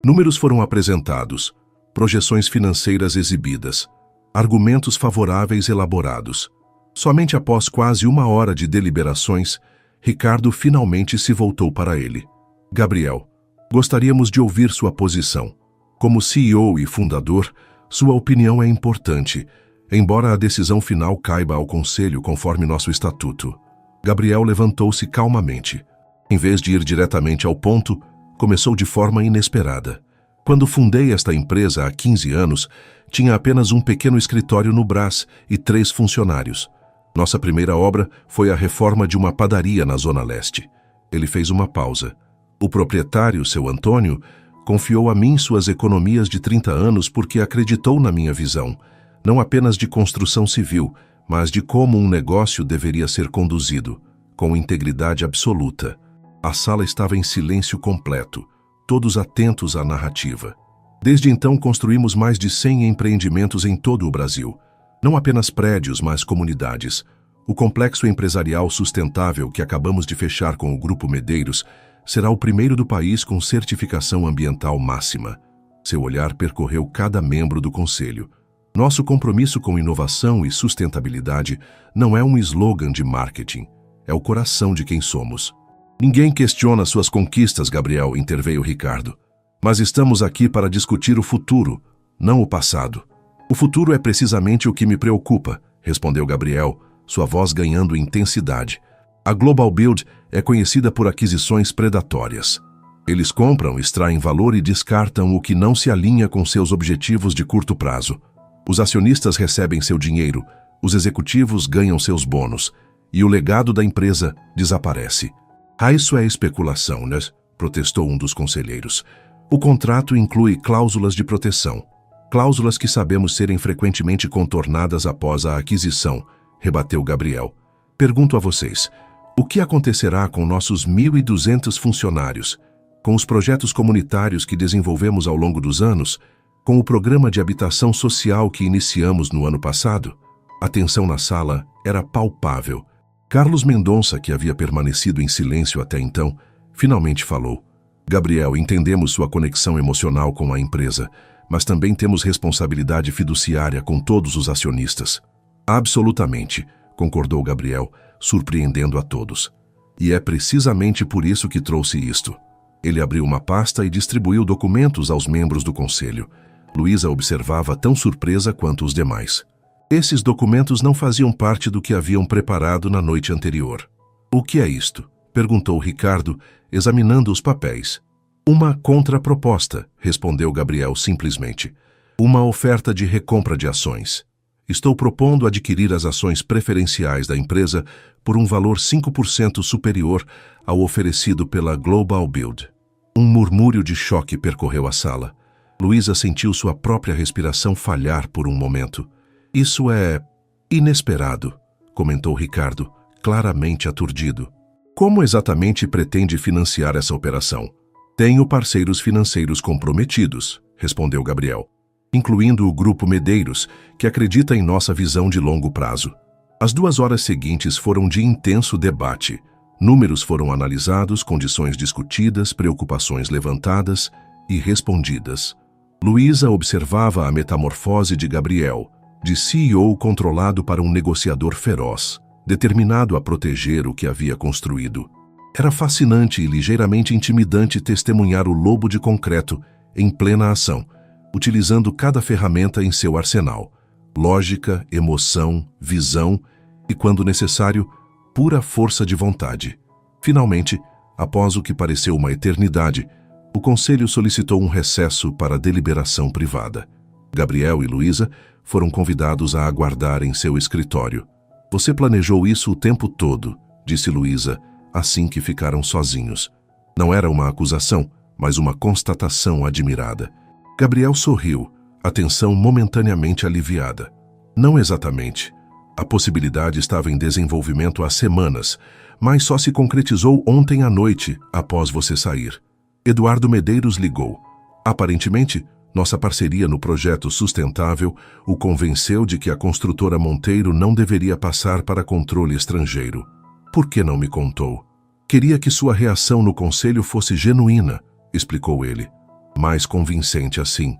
Números foram apresentados, projeções financeiras exibidas, argumentos favoráveis elaborados. Somente após quase 1 hora de deliberações, Ricardo finalmente se voltou para ele. Gabriel, gostaríamos de ouvir sua posição. Como CEO e fundador, sua opinião é importante, embora a decisão final caiba ao conselho conforme nosso estatuto. Gabriel levantou-se calmamente. Em vez de ir diretamente ao ponto, começou de forma inesperada. Quando fundei esta empresa há 15 anos, tinha apenas um pequeno escritório no Brás e 3 funcionários. Nossa primeira obra foi a reforma de uma padaria na Zona Leste. Ele fez uma pausa. O proprietário, seu Antônio, confiou a mim suas economias de 30 anos porque acreditou na minha visão, não apenas de construção civil, mas de como um negócio deveria ser conduzido, com integridade absoluta. A sala estava em silêncio completo, todos atentos à narrativa. Desde então construímos mais de 100 empreendimentos em todo o Brasil. Não apenas prédios, mas comunidades. O complexo empresarial sustentável que acabamos de fechar com o Grupo Medeiros será o primeiro do país com certificação ambiental máxima. Seu olhar percorreu cada membro do conselho. Nosso compromisso com inovação e sustentabilidade não é um slogan de marketing, é o coração de quem somos. Ninguém questiona suas conquistas, Gabriel, interveio Ricardo. Mas estamos aqui para discutir o futuro, não o passado. O futuro é precisamente o que me preocupa, respondeu Gabriel, sua voz ganhando intensidade. A Global Build é conhecida por aquisições predatórias. Eles compram, extraem valor e descartam o que não se alinha com seus objetivos de curto prazo. Os acionistas recebem seu dinheiro, os executivos ganham seus bônus, e o legado da empresa desaparece. Isso é especulação, né? Protestou um dos conselheiros. O contrato inclui cláusulas de proteção. Cláusulas que sabemos serem frequentemente contornadas após a aquisição, rebateu Gabriel. Pergunto a vocês, o que acontecerá com nossos 1.200 funcionários, com os projetos comunitários que desenvolvemos ao longo dos anos, com o programa de habitação social que iniciamos no ano passado? A tensão na sala era palpável. Carlos Mendonça, que havia permanecido em silêncio até então, finalmente falou. Gabriel, entendemos sua conexão emocional com a empresa, mas também temos responsabilidade fiduciária com todos os acionistas. Absolutamente, concordou Gabriel, surpreendendo a todos. E é precisamente por isso que trouxe isto. Ele abriu uma pasta e distribuiu documentos aos membros do conselho. Luísa observava tão surpresa quanto os demais. Esses documentos não faziam parte do que haviam preparado na noite anterior. O que é isto? Perguntou Ricardo, examinando os papéis. Uma contraproposta, respondeu Gabriel simplesmente. Uma oferta de recompra de ações. Estou propondo adquirir as ações preferenciais da empresa por um valor 5% superior ao oferecido pela Global Build. Um murmúrio de choque percorreu a sala. Luísa sentiu sua própria respiração falhar por um momento. Isso é inesperado, comentou Ricardo, claramente aturdido. Como exatamente pretende financiar essa operação? Tenho parceiros financeiros comprometidos, respondeu Gabriel, incluindo o Grupo Medeiros, que acredita em nossa visão de longo prazo. As 2 horas seguintes foram de intenso debate. Números foram analisados, condições discutidas, preocupações levantadas e respondidas. Luísa observava a metamorfose de Gabriel, de CEO controlado para um negociador feroz, determinado a proteger o que havia construído. Era fascinante e ligeiramente intimidante testemunhar o lobo de concreto em plena ação, utilizando cada ferramenta em seu arsenal. Lógica, emoção, visão e, quando necessário, pura força de vontade. Finalmente, após o que pareceu uma eternidade, o conselho solicitou um recesso para deliberação privada. Gabriel e Luísa foram convidados a aguardar em seu escritório. Você planejou isso o tempo todo, disse Luísa, assim que ficaram sozinhos. Não era uma acusação, mas uma constatação admirada. Gabriel sorriu, a tensão momentaneamente aliviada. Não exatamente. A possibilidade estava em desenvolvimento há semanas, mas só se concretizou ontem à noite, após você sair. Eduardo Medeiros ligou. Aparentemente, nossa parceria no projeto sustentável o convenceu de que a construtora Monteiro não deveria passar para controle estrangeiro. Por que não me contou? Queria que sua reação no conselho fosse genuína, explicou ele. Mais convincente assim.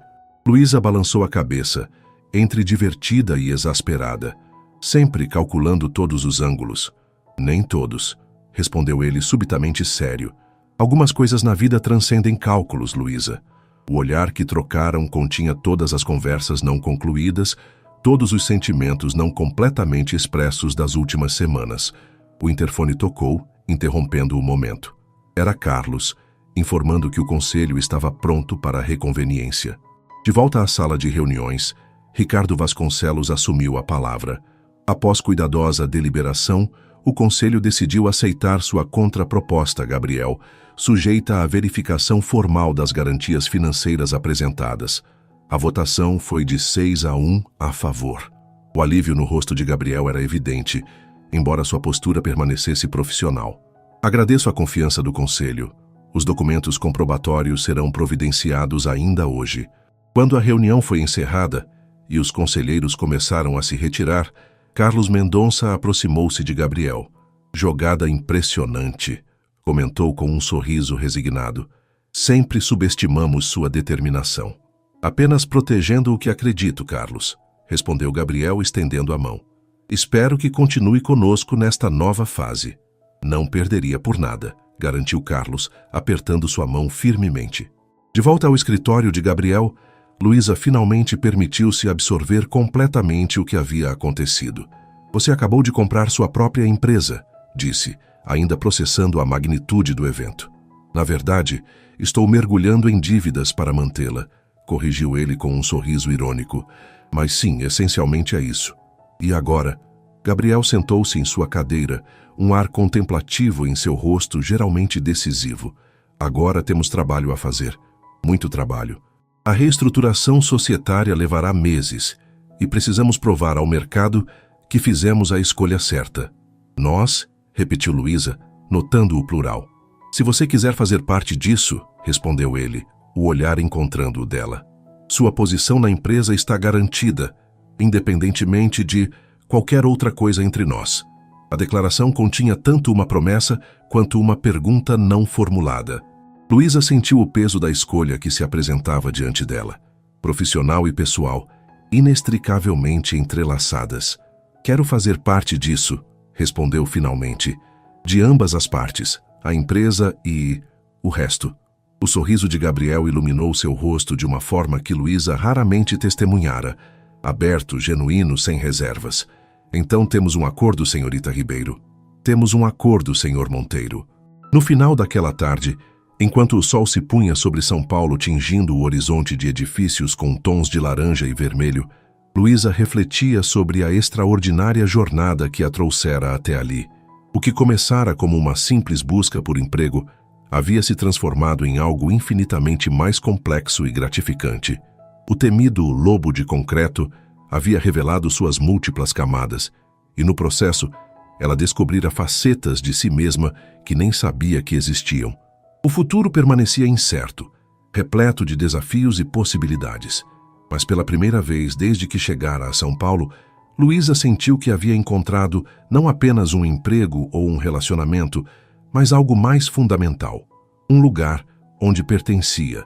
Luísa balançou a cabeça, entre divertida e exasperada, sempre calculando todos os ângulos. Nem todos, respondeu ele subitamente sério. Algumas coisas na vida transcendem cálculos, Luísa. O olhar que trocaram continha todas as conversas não concluídas, todos os sentimentos não completamente expressos das últimas semanas. O interfone tocou, interrompendo o momento. Era Carlos, informando que o conselho estava pronto para a reconveniência. De volta à sala de reuniões, Ricardo Vasconcelos assumiu a palavra. Após cuidadosa deliberação, o conselho decidiu aceitar sua contraproposta, Gabriel, sujeita à verificação formal das garantias financeiras apresentadas. A votação foi de 6-1 a favor. O alívio no rosto de Gabriel era evidente, embora sua postura permanecesse profissional. Agradeço a confiança do conselho. Os documentos comprobatórios serão providenciados ainda hoje. Quando a reunião foi encerrada e os conselheiros começaram a se retirar, Carlos Mendonça aproximou-se de Gabriel. Jogada impressionante, comentou com um sorriso resignado. Sempre subestimamos sua determinação. Apenas protegendo o que acredito, Carlos, respondeu Gabriel estendendo a mão. Espero que continue conosco nesta nova fase. Não perderia por nada, garantiu Carlos, apertando sua mão firmemente. De volta ao escritório de Gabriel, Luísa finalmente permitiu-se absorver completamente o que havia acontecido. Você acabou de comprar sua própria empresa, disse, ainda processando a magnitude do evento. Na verdade, estou mergulhando em dívidas para mantê-la, corrigiu ele com um sorriso irônico. Mas sim, essencialmente é isso. E agora? Gabriel sentou-se em sua cadeira, um ar contemplativo em seu rosto geralmente decisivo. Agora temos trabalho a fazer. Muito trabalho. A reestruturação societária levará meses e precisamos provar ao mercado que fizemos a escolha certa. Nós, repetiu Luísa, notando o plural. Se você quiser fazer parte disso, respondeu ele, o olhar encontrando o dela. Sua posição na empresa está garantida, independentemente de qualquer outra coisa entre nós. A declaração continha tanto uma promessa quanto uma pergunta não formulada. Luísa sentiu o peso da escolha que se apresentava diante dela. Profissional e pessoal, inextricavelmente entrelaçadas. Quero fazer parte disso, respondeu finalmente. De ambas as partes, a empresa e o resto. O sorriso de Gabriel iluminou seu rosto de uma forma que Luísa raramente testemunhara. Aberto, genuíno, sem reservas. Então temos um acordo, senhorita Ribeiro. Temos um acordo, senhor Monteiro. No final daquela tarde, enquanto o sol se punha sobre São Paulo tingindo o horizonte de edifícios com tons de laranja e vermelho, Luísa refletia sobre a extraordinária jornada que a trouxera até ali. O que começara como uma simples busca por emprego havia se transformado em algo infinitamente mais complexo e gratificante. O temido lobo de concreto havia revelado suas múltiplas camadas, e no processo, ela descobrira facetas de si mesma que nem sabia que existiam. O futuro permanecia incerto, repleto de desafios e possibilidades. Mas pela primeira vez desde que chegara a São Paulo, Luísa sentiu que havia encontrado não apenas um emprego ou um relacionamento, mas algo mais fundamental. Um lugar onde pertencia,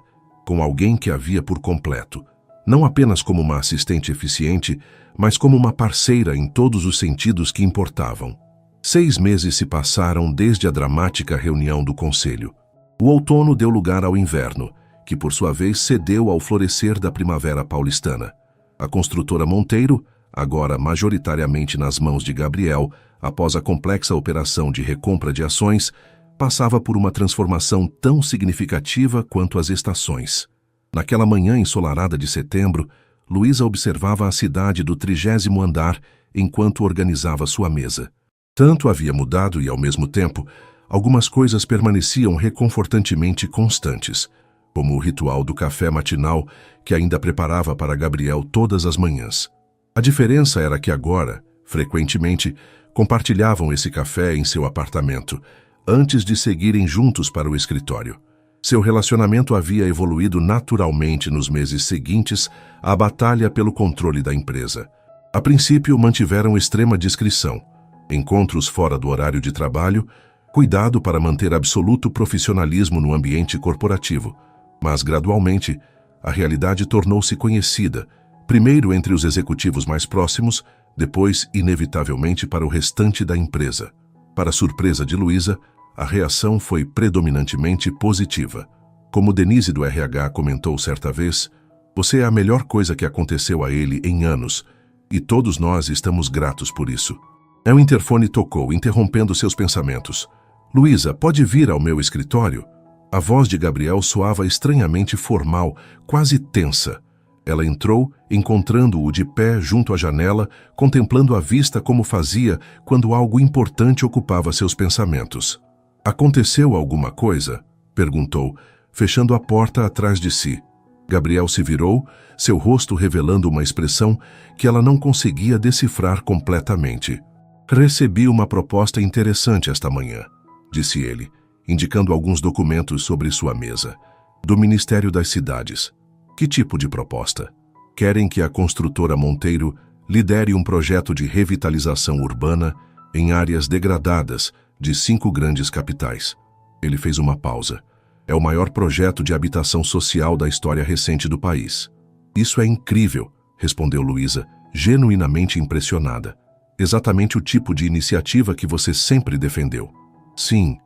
com alguém que a via por completo. Não apenas como uma assistente eficiente, mas como uma parceira em todos os sentidos que importavam. 6 meses se passaram desde a dramática reunião do conselho. O outono deu lugar ao inverno, que por sua vez cedeu ao florescer da primavera paulistana. A construtora Monteiro, agora majoritariamente nas mãos de Gabriel, após a complexa operação de recompra de ações, passava por uma transformação tão significativa quanto as estações. Naquela manhã ensolarada de setembro, Luísa observava a cidade do 30º andar enquanto organizava sua mesa. Tanto havia mudado e, ao mesmo tempo, algumas coisas permaneciam reconfortantemente constantes. como o ritual do café matinal que ainda preparava para Gabriel todas as manhãs. A diferença era que agora, frequentemente, compartilhavam esse café em seu apartamento, antes de seguirem juntos para o escritório. Seu relacionamento havia evoluído naturalmente nos meses seguintes à batalha pelo controle da empresa. A princípio, mantiveram extrema discrição, encontros fora do horário de trabalho, cuidado para manter absoluto profissionalismo no ambiente corporativo. Mas, gradualmente, a realidade tornou-se conhecida, primeiro entre os executivos mais próximos, depois, inevitavelmente, para o restante da empresa. Para surpresa de Luísa, a reação foi predominantemente positiva. Como Denise do RH comentou certa vez, "Você é a melhor coisa que aconteceu a ele em anos, e todos nós estamos gratos por isso." O interfone tocou, interrompendo seus pensamentos. "Luísa, pode vir ao meu escritório?" A voz de Gabriel soava estranhamente formal, quase tensa. Ela entrou, encontrando-o de pé junto à janela, contemplando a vista como fazia quando algo importante ocupava seus pensamentos. "Aconteceu alguma coisa?" perguntou, fechando a porta atrás de si. Gabriel se virou, seu rosto revelando uma expressão que ela não conseguia decifrar completamente. "Recebi uma proposta interessante esta manhã", disse ele, indicando alguns documentos sobre sua mesa. "Do Ministério das Cidades." "Que tipo de proposta?" "Querem que a construtora Monteiro lidere um projeto de revitalização urbana em áreas degradadas de 5 grandes capitais." Ele fez uma pausa. "É o maior projeto de habitação social da história recente do país." "Isso é incrível", respondeu Luísa, genuinamente impressionada. "Exatamente o tipo de iniciativa que você sempre defendeu." "Sim,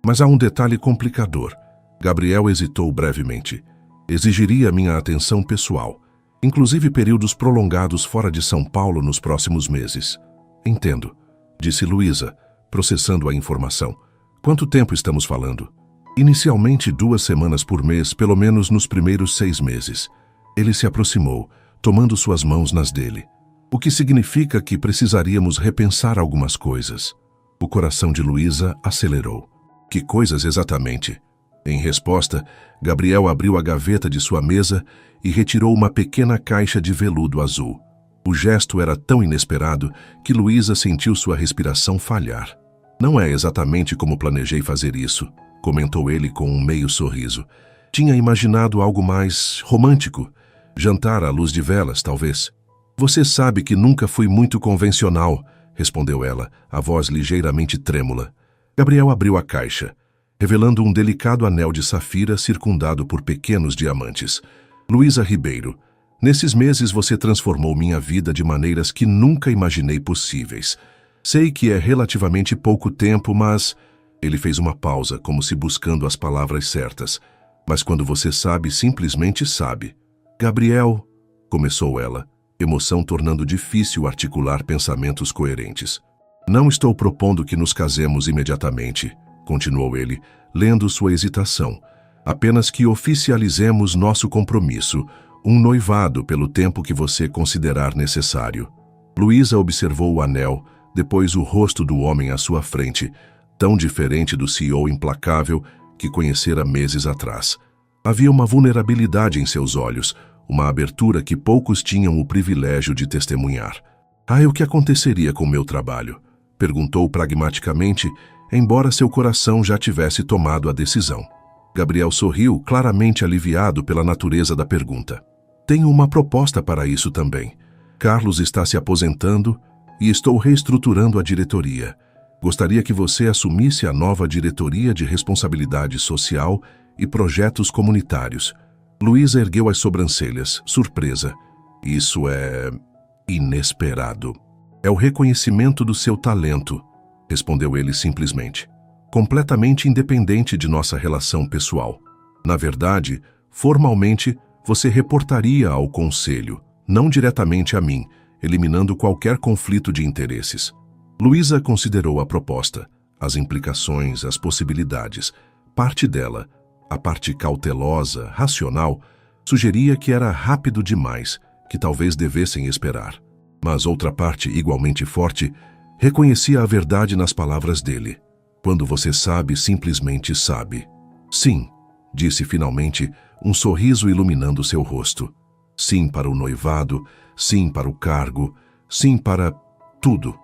mas há um detalhe complicador." Gabriel hesitou brevemente. "Exigiria minha atenção pessoal, inclusive períodos prolongados fora de São Paulo nos próximos meses." "Entendo", disse Luísa, processando a informação. "Quanto tempo estamos falando?" "Inicialmente 2 semanas por mês, pelo menos nos primeiros 6 meses." Ele se aproximou, tomando suas mãos nas dele. "O que significa que precisaríamos repensar algumas coisas." O coração de Luísa acelerou. "Que coisas exatamente?" Em resposta, Gabriel abriu a gaveta de sua mesa e retirou uma pequena caixa de veludo azul. O gesto era tão inesperado que Luísa sentiu sua respiração falhar. "Não é exatamente como planejei fazer isso", comentou ele com um meio sorriso. "Tinha imaginado algo mais romântico. Jantar à luz de velas, talvez." "Você sabe que nunca fui muito convencional", respondeu ela, a voz ligeiramente trêmula. Gabriel abriu a caixa, revelando um delicado anel de safira circundado por pequenos diamantes. "Luísa Ribeiro, nesses meses você transformou minha vida de maneiras que nunca imaginei possíveis. Sei que é relativamente pouco tempo, mas..." Ele fez uma pausa, como se buscando as palavras certas. "Mas quando você sabe, simplesmente sabe." "Gabriel", começou ela, emoção tornando difícil articular pensamentos coerentes. "Não estou propondo que nos casemos imediatamente", continuou ele, lendo sua hesitação. "Apenas que oficializemos nosso compromisso, um noivado pelo tempo que você considerar necessário." Luísa observou o anel, depois o rosto do homem à sua frente, tão diferente do CEO implacável que conhecera meses atrás. Havia uma vulnerabilidade em seus olhos, uma abertura que poucos tinham o privilégio de testemunhar. "E o que aconteceria com meu trabalho?" perguntou pragmaticamente, embora seu coração já tivesse tomado a decisão. Gabriel sorriu, claramente aliviado pela natureza da pergunta. "Tenho uma proposta para isso também. Carlos está se aposentando e estou reestruturando a diretoria. Gostaria que você assumisse a nova diretoria de responsabilidade social e projetos comunitários." Luísa ergueu as sobrancelhas, surpresa. "Isso é inesperado." "É o reconhecimento do seu talento", respondeu ele simplesmente. "Completamente independente de nossa relação pessoal. Na verdade, formalmente, você reportaria ao conselho, não diretamente a mim, eliminando qualquer conflito de interesses." Luísa considerou a proposta, as implicações, as possibilidades. Parte dela, a parte cautelosa, racional, sugeria que era rápido demais, que talvez devessem esperar. Mas outra parte, igualmente forte, reconhecia a verdade nas palavras dele. "Quando você sabe, simplesmente sabe." "Sim", disse finalmente, um sorriso iluminando seu rosto. Sim para o noivado, sim para o cargo, sim para tudo.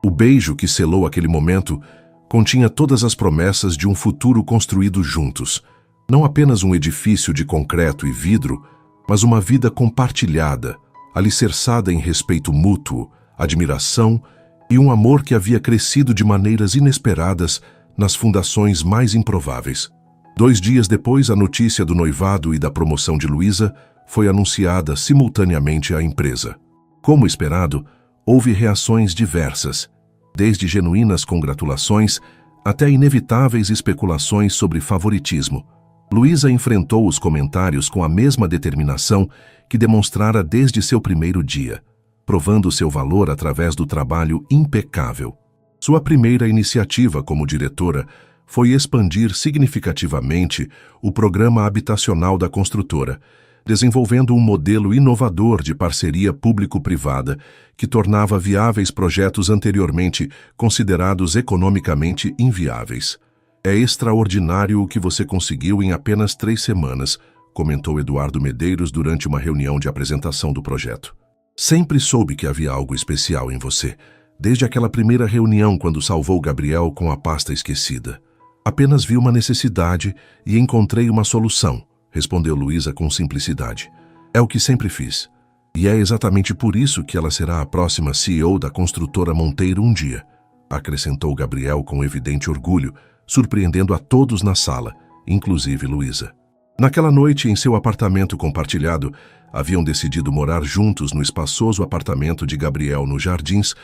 O beijo que selou aquele momento continha todas as promessas de um futuro construído juntos. Não apenas um edifício de concreto e vidro, mas uma vida compartilhada, alicerçada em respeito mútuo, admiração e um amor que havia crescido de maneiras inesperadas nas fundações mais improváveis. 2 dias depois, a notícia do noivado e da promoção de Luísa foi anunciada simultaneamente à empresa. Como esperado, houve reações diversas, desde genuínas congratulações até inevitáveis especulações sobre favoritismo. Luísa enfrentou os comentários com a mesma determinação que demonstrara desde seu primeiro dia, provando seu valor através do trabalho impecável. Sua primeira iniciativa como diretora foi expandir significativamente o programa habitacional da construtora, desenvolvendo um modelo inovador de parceria público-privada que tornava viáveis projetos anteriormente considerados economicamente inviáveis. É extraordinário o que você conseguiu em apenas 3 semanas, comentou Eduardo Medeiros durante uma reunião de apresentação do projeto. Sempre soube que havia algo especial em você, desde aquela primeira reunião quando salvou Gabriel com a pasta esquecida. Apenas vi uma necessidade e encontrei uma solução, respondeu Luísa com simplicidade. É o que sempre fiz. E é exatamente por isso que ela será a próxima CEO da construtora Monteiro um dia, acrescentou Gabriel com evidente orgulho, surpreendendo a todos na sala, inclusive Luísa. Naquela noite, em seu apartamento compartilhado, haviam decidido morar juntos no espaçoso apartamento de Gabriel nos Jardins.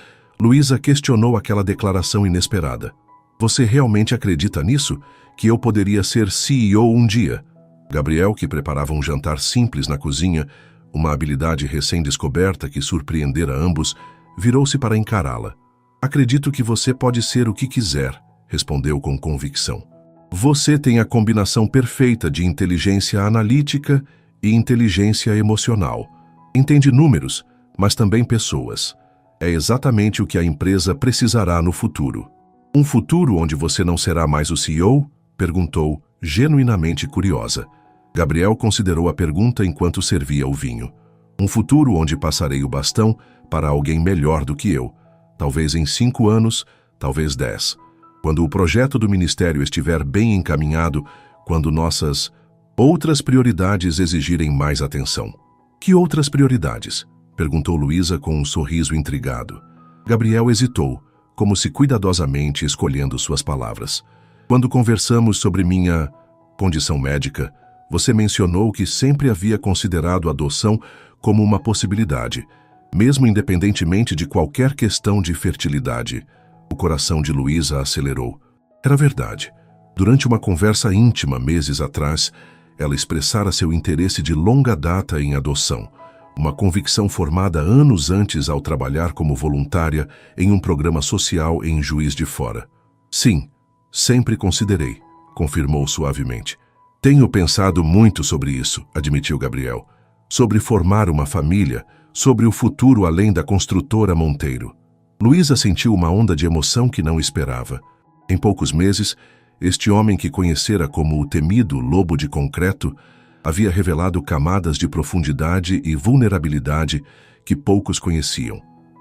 Luísa questionou aquela declaração inesperada. Você realmente acredita nisso? Que eu poderia ser CEO um dia? Gabriel, que preparava um jantar simples na cozinha, uma habilidade recém-descoberta que surpreendera ambos, virou-se para encará-la. Acredito que você pode ser o que quiser, respondeu com convicção. Você tem a combinação perfeita de inteligência analítica e inteligência emocional. Entende números, mas também pessoas. É exatamente o que a empresa precisará no futuro. Um futuro onde você não será mais o CEO? Perguntou, genuinamente curiosa. Gabriel considerou a pergunta enquanto servia o vinho. Um futuro onde passarei o bastão para alguém melhor do que eu. Talvez em 5 anos, talvez 10. Quando o projeto do Ministério estiver bem encaminhado, quando nossas outras prioridades exigirem mais atenção. Que outras prioridades? Perguntou Luísa com um sorriso intrigado. Gabriel hesitou, como se cuidadosamente escolhendo suas palavras. Quando conversamos sobre minha condição médica, você mencionou que sempre havia considerado a adoção como uma possibilidade, mesmo independentemente de qualquer questão de fertilidade. O coração de Luísa acelerou. Era verdade. Durante uma conversa íntima meses atrás, ela expressara seu interesse de longa data em adoção, uma convicção formada anos antes ao trabalhar como voluntária em um programa social em Juiz de Fora. Sim, sempre considerei, confirmou suavemente. Tenho pensado muito sobre isso, admitiu Gabriel. Sobre formar uma família, sobre o futuro além da construtora Monteiro. Luísa sentiu uma onda de emoção que não esperava. Em poucos meses, este homem que conhecera como o temido lobo de concreto havia revelado camadas de profundidade e vulnerabilidade que poucos conheciam.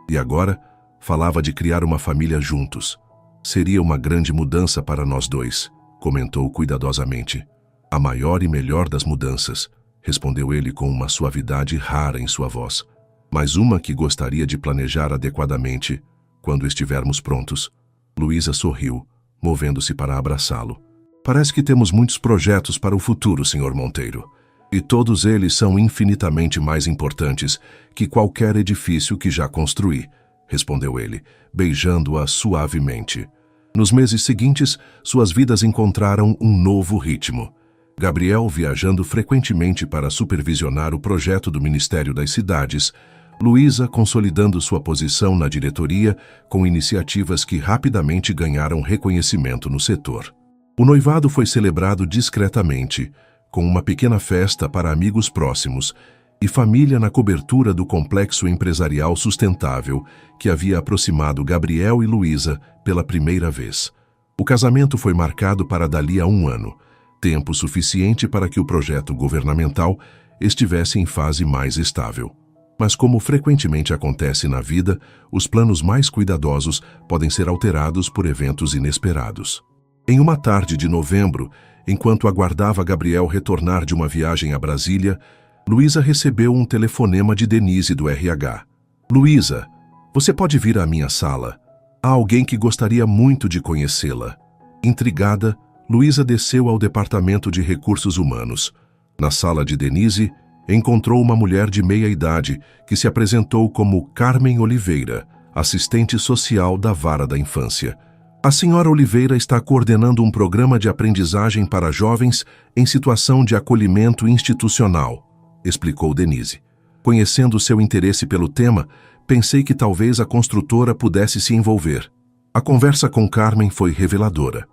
E agora, falava de criar uma família juntos. Seria uma grande mudança para nós dois, comentou cuidadosamente. A maior e melhor das mudanças, respondeu ele com uma suavidade rara em sua voz. Mas uma que gostaria de planejar adequadamente quando estivermos prontos. Luísa sorriu, movendo-se para abraçá-lo. Parece que temos muitos projetos para o futuro, Sr. Monteiro. E todos eles são infinitamente mais importantes que qualquer edifício que já construí, respondeu ele, beijando-a suavemente. Nos meses seguintes, suas vidas encontraram um novo ritmo. Gabriel viajando frequentemente para supervisionar o projeto do Ministério das Cidades, Luísa consolidando sua posição na diretoria com iniciativas que rapidamente ganharam reconhecimento no setor. O noivado foi celebrado discretamente, com uma pequena festa para amigos próximos e família na cobertura do complexo empresarial sustentável que havia aproximado Gabriel e Luísa pela primeira vez. O casamento foi marcado para dali a 1 ano, tempo suficiente para que o projeto governamental estivesse em fase mais estável. Mas como frequentemente acontece na vida, os planos mais cuidadosos podem ser alterados por eventos inesperados. Em uma tarde de novembro, enquanto aguardava Gabriel retornar de uma viagem a Brasília, Luísa recebeu um telefonema de Denise do RH. Luísa, você pode vir à minha sala? Há alguém que gostaria muito de conhecê-la. Intrigada, Luísa desceu ao departamento de recursos humanos. Na sala de Denise, encontrou uma mulher de meia idade que se apresentou como Carmen Oliveira, assistente social da Vara da Infância. A senhora Oliveira está coordenando um programa de aprendizagem para jovens em situação de acolhimento institucional, explicou Denise. Conhecendo seu interesse pelo tema, pensei que talvez a construtora pudesse se envolver. A conversa com Carmen foi reveladora.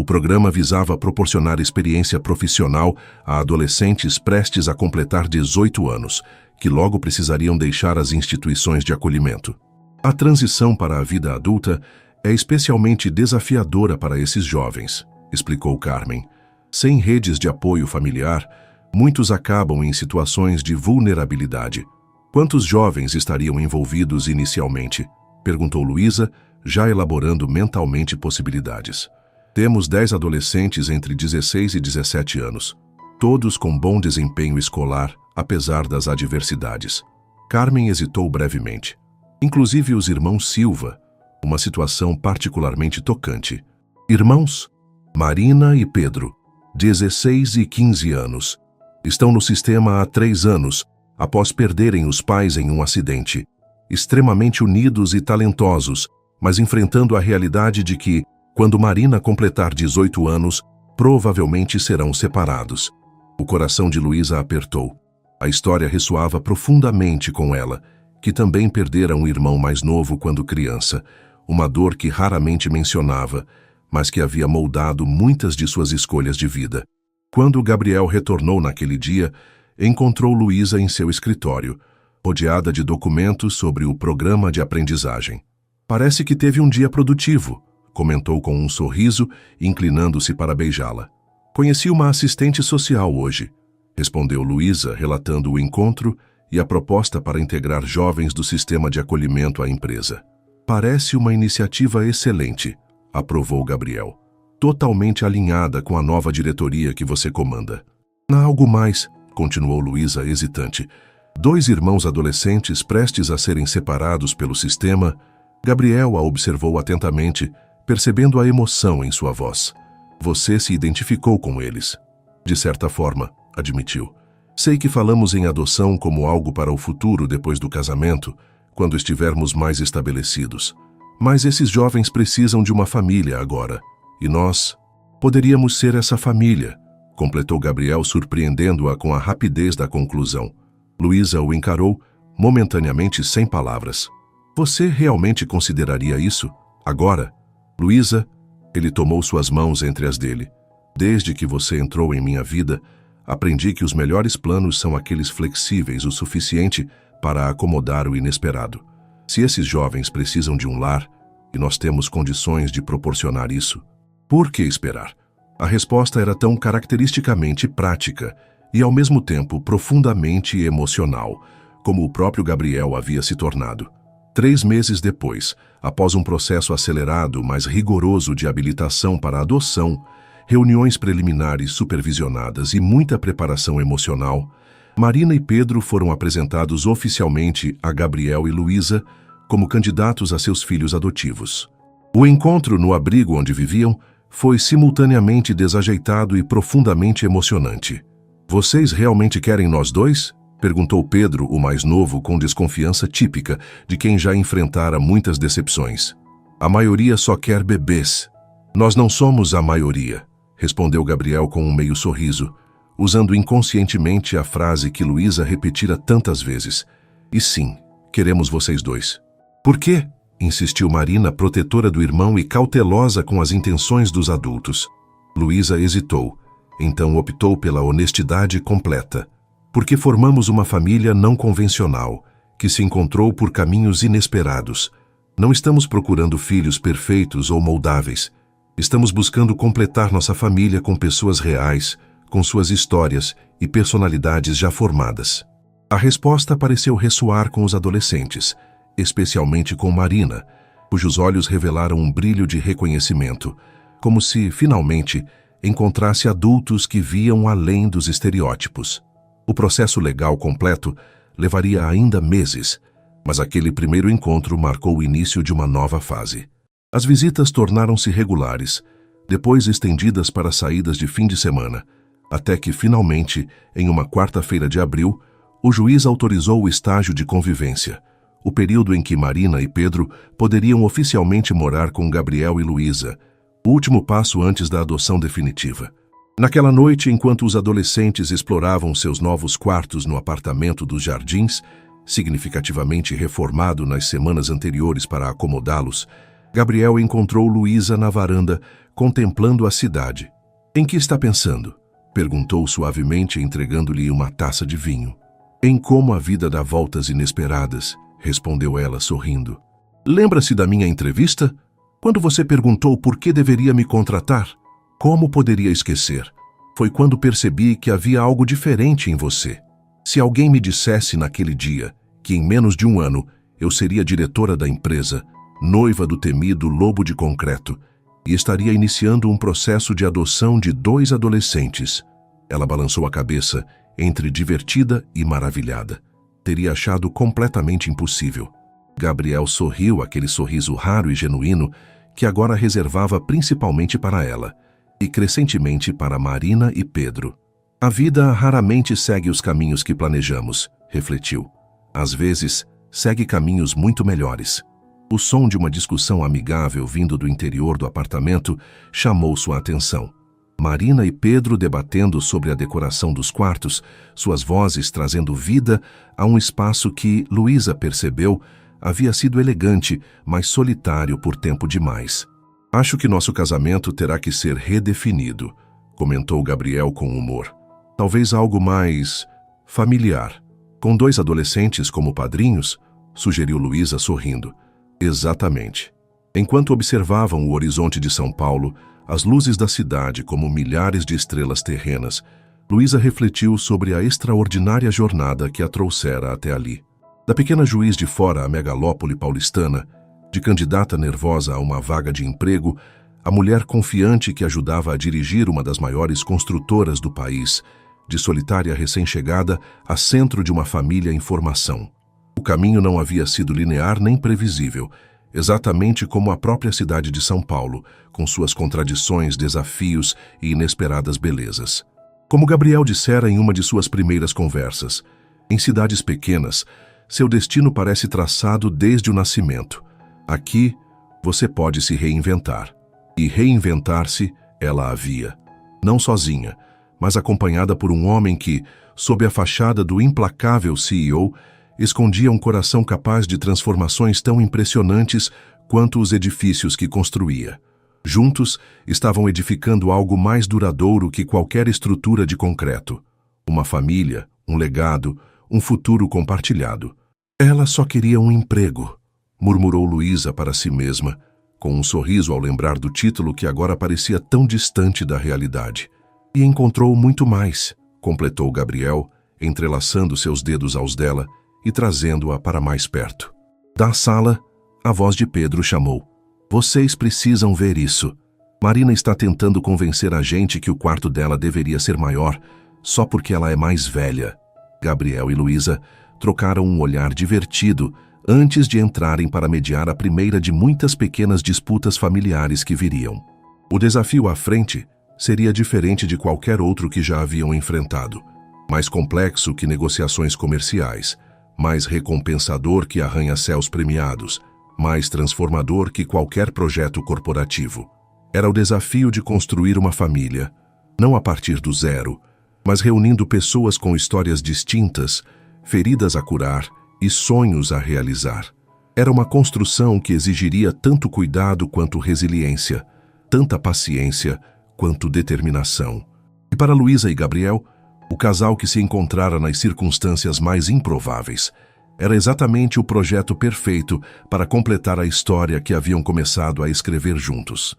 O programa visava proporcionar experiência profissional a adolescentes prestes a completar 18 anos, que logo precisariam deixar as instituições de acolhimento. A transição para a vida adulta é especialmente desafiadora para esses jovens, explicou Carmen. Sem redes de apoio familiar, muitos acabam em situações de vulnerabilidade. Quantos jovens estariam envolvidos inicialmente? Perguntou Luísa, já elaborando mentalmente possibilidades. Temos 10 adolescentes entre 16 e 17 anos, todos com bom desempenho escolar, apesar das adversidades. Carmen hesitou brevemente. Inclusive os irmãos Silva, uma situação particularmente tocante. Irmãos? Marina e Pedro, 16 e 15 anos. Estão no sistema há 3 anos, após perderem os pais em um acidente. Extremamente unidos e talentosos, mas enfrentando a realidade de que, quando Marina completar 18 anos, provavelmente serão separados. O coração de Luísa apertou. A história ressoava profundamente com ela, que também perdera um irmão mais novo quando criança, uma dor que raramente mencionava, mas que havia moldado muitas de suas escolhas de vida. Quando Gabriel retornou naquele dia, encontrou Luísa em seu escritório, rodeada de documentos sobre o programa de aprendizagem. Parece que teve um dia produtivo, comentou com um sorriso, inclinando-se para beijá-la. Conheci uma assistente social hoje, respondeu Luísa, relatando o encontro e a proposta para integrar jovens do sistema de acolhimento à empresa. Parece uma iniciativa excelente, aprovou Gabriel, totalmente alinhada com a nova diretoria que você comanda. Há algo mais, continuou Luísa hesitante. 2 irmãos adolescentes prestes a serem separados pelo sistema. Gabriel a observou atentamente, percebendo a emoção em sua voz. Você se identificou com eles. De certa forma, admitiu. Sei que falamos em adoção como algo para o futuro depois do casamento, quando estivermos mais estabelecidos. Mas esses jovens precisam de uma família agora. E nós poderíamos ser essa família, completou Gabriel, surpreendendo-a com a rapidez da conclusão. Luísa o encarou, momentaneamente sem palavras. Você realmente consideraria isso? Agora? Luísa, ele tomou suas mãos entre as dele. Desde que você entrou em minha vida, aprendi que os melhores planos são aqueles flexíveis o suficiente para acomodar o inesperado. Se esses jovens precisam de um lar, e nós temos condições de proporcionar isso, por que esperar? A resposta era tão caracteristicamente prática e, ao mesmo tempo, profundamente emocional, como o próprio Gabriel havia se tornado. 3 meses depois, após um processo acelerado, mas rigoroso de habilitação para a adoção, reuniões preliminares supervisionadas e muita preparação emocional, Marina e Pedro foram apresentados oficialmente a Gabriel e Luísa como candidatos a seus filhos adotivos. O encontro no abrigo onde viviam foi simultaneamente desajeitado e profundamente emocionante. Vocês realmente querem nós dois? Perguntou Pedro, o mais novo, com desconfiança típica de quem já enfrentara muitas decepções. A maioria só quer bebês. Nós não somos a maioria, respondeu Gabriel com um meio sorriso, usando inconscientemente a frase que Luísa repetira tantas vezes. E sim, queremos vocês dois. Por quê? Insistiu Marina, protetora do irmão e cautelosa com as intenções dos adultos. Luísa hesitou, então optou pela honestidade completa. Porque formamos uma família não convencional, que se encontrou por caminhos inesperados. Não estamos procurando filhos perfeitos ou moldáveis. Estamos buscando completar nossa família com pessoas reais, com suas histórias e personalidades já formadas. A resposta pareceu ressoar com os adolescentes, especialmente com Marina, cujos olhos revelaram um brilho de reconhecimento, como se, finalmente, encontrasse adultos que viam além dos estereótipos. O processo legal completo levaria ainda meses, mas aquele primeiro encontro marcou o início de uma nova fase. As visitas tornaram-se regulares, depois estendidas para saídas de fim de semana, até que, finalmente, em uma quarta-feira de abril, o juiz autorizou o estágio de convivência, o período em que Marina e Pedro poderiam oficialmente morar com Gabriel e Luísa, o último passo antes da adoção definitiva. Naquela noite, enquanto os adolescentes exploravam seus novos quartos no apartamento dos Jardins, significativamente reformado nas semanas anteriores para acomodá-los, Gabriel encontrou Luísa na varanda, contemplando a cidade. "Em que está pensando?" perguntou suavemente, entregando-lhe uma taça de vinho. "Em como a vida dá voltas inesperadas", respondeu ela, sorrindo. "Lembra-se da minha entrevista? Quando você perguntou por que deveria me contratar? Como poderia esquecer? Foi quando percebi que havia algo diferente em você. Se alguém me dissesse naquele dia que em menos de um ano eu seria diretora da empresa, noiva do temido lobo de concreto, e estaria iniciando um processo de adoção de 2 adolescentes. Ela balançou a cabeça, entre divertida e maravilhada. Teria achado completamente impossível. Gabriel sorriu, aquele sorriso raro e genuíno que agora reservava principalmente para ela, e crescentemente para Marina e Pedro. "A vida raramente segue os caminhos que planejamos", refletiu. "Às vezes, segue caminhos muito melhores." O som de uma discussão amigável vindo do interior do apartamento chamou sua atenção. Marina e Pedro debatendo sobre a decoração dos quartos, suas vozes trazendo vida a um espaço que, Luísa percebeu, havia sido elegante, mas solitário por tempo demais. "Acho que nosso casamento terá que ser redefinido", comentou Gabriel com humor. "Talvez algo mais familiar. Com 2 adolescentes como padrinhos", sugeriu Luísa sorrindo. "Exatamente." Enquanto observavam o horizonte de São Paulo, as luzes da cidade como milhares de estrelas terrenas, Luísa refletiu sobre a extraordinária jornada que a trouxera até ali. Da pequena Juiz de Fora à megalópole paulistana, de candidata nervosa a uma vaga de emprego, a mulher confiante que ajudava a dirigir uma das maiores construtoras do país, de solitária recém-chegada a centro de uma família em formação. O caminho não havia sido linear nem previsível, exatamente como a própria cidade de São Paulo, com suas contradições, desafios e inesperadas belezas. Como Gabriel dissera em uma de suas primeiras conversas, em cidades pequenas, seu destino parece traçado desde o nascimento. Aqui, você pode se reinventar. E reinventar-se, ela havia. Não sozinha, mas acompanhada por um homem que, sob a fachada do implacável CEO, escondia um coração capaz de transformações tão impressionantes quanto os edifícios que construía. Juntos, estavam edificando algo mais duradouro que qualquer estrutura de concreto. Uma família, um legado, um futuro compartilhado. "Ela só queria um emprego", murmurou Luísa para si mesma, com um sorriso ao lembrar do título que agora parecia tão distante da realidade. "E encontrou muito mais", completou Gabriel, entrelaçando seus dedos aos dela e trazendo-a para mais perto. Da sala, a voz de Pedro chamou. "Vocês precisam ver isso. Marina está tentando convencer a gente que o quarto dela deveria ser maior, só porque ela é mais velha." Gabriel e Luísa trocaram um olhar divertido antes de entrarem para mediar a primeira de muitas pequenas disputas familiares que viriam. O desafio à frente seria diferente de qualquer outro que já haviam enfrentado. Mais complexo que negociações comerciais, mais recompensador que arranha-céus premiados, mais transformador que qualquer projeto corporativo. Era o desafio de construir uma família, não a partir do zero, mas reunindo pessoas com histórias distintas, feridas a curar e sonhos a realizar. Era uma construção que exigiria tanto cuidado quanto resiliência, tanta paciência quanto determinação. E para Luísa e Gabriel, o casal que se encontrara nas circunstâncias mais improváveis, era exatamente o projeto perfeito para completar a história que haviam começado a escrever juntos.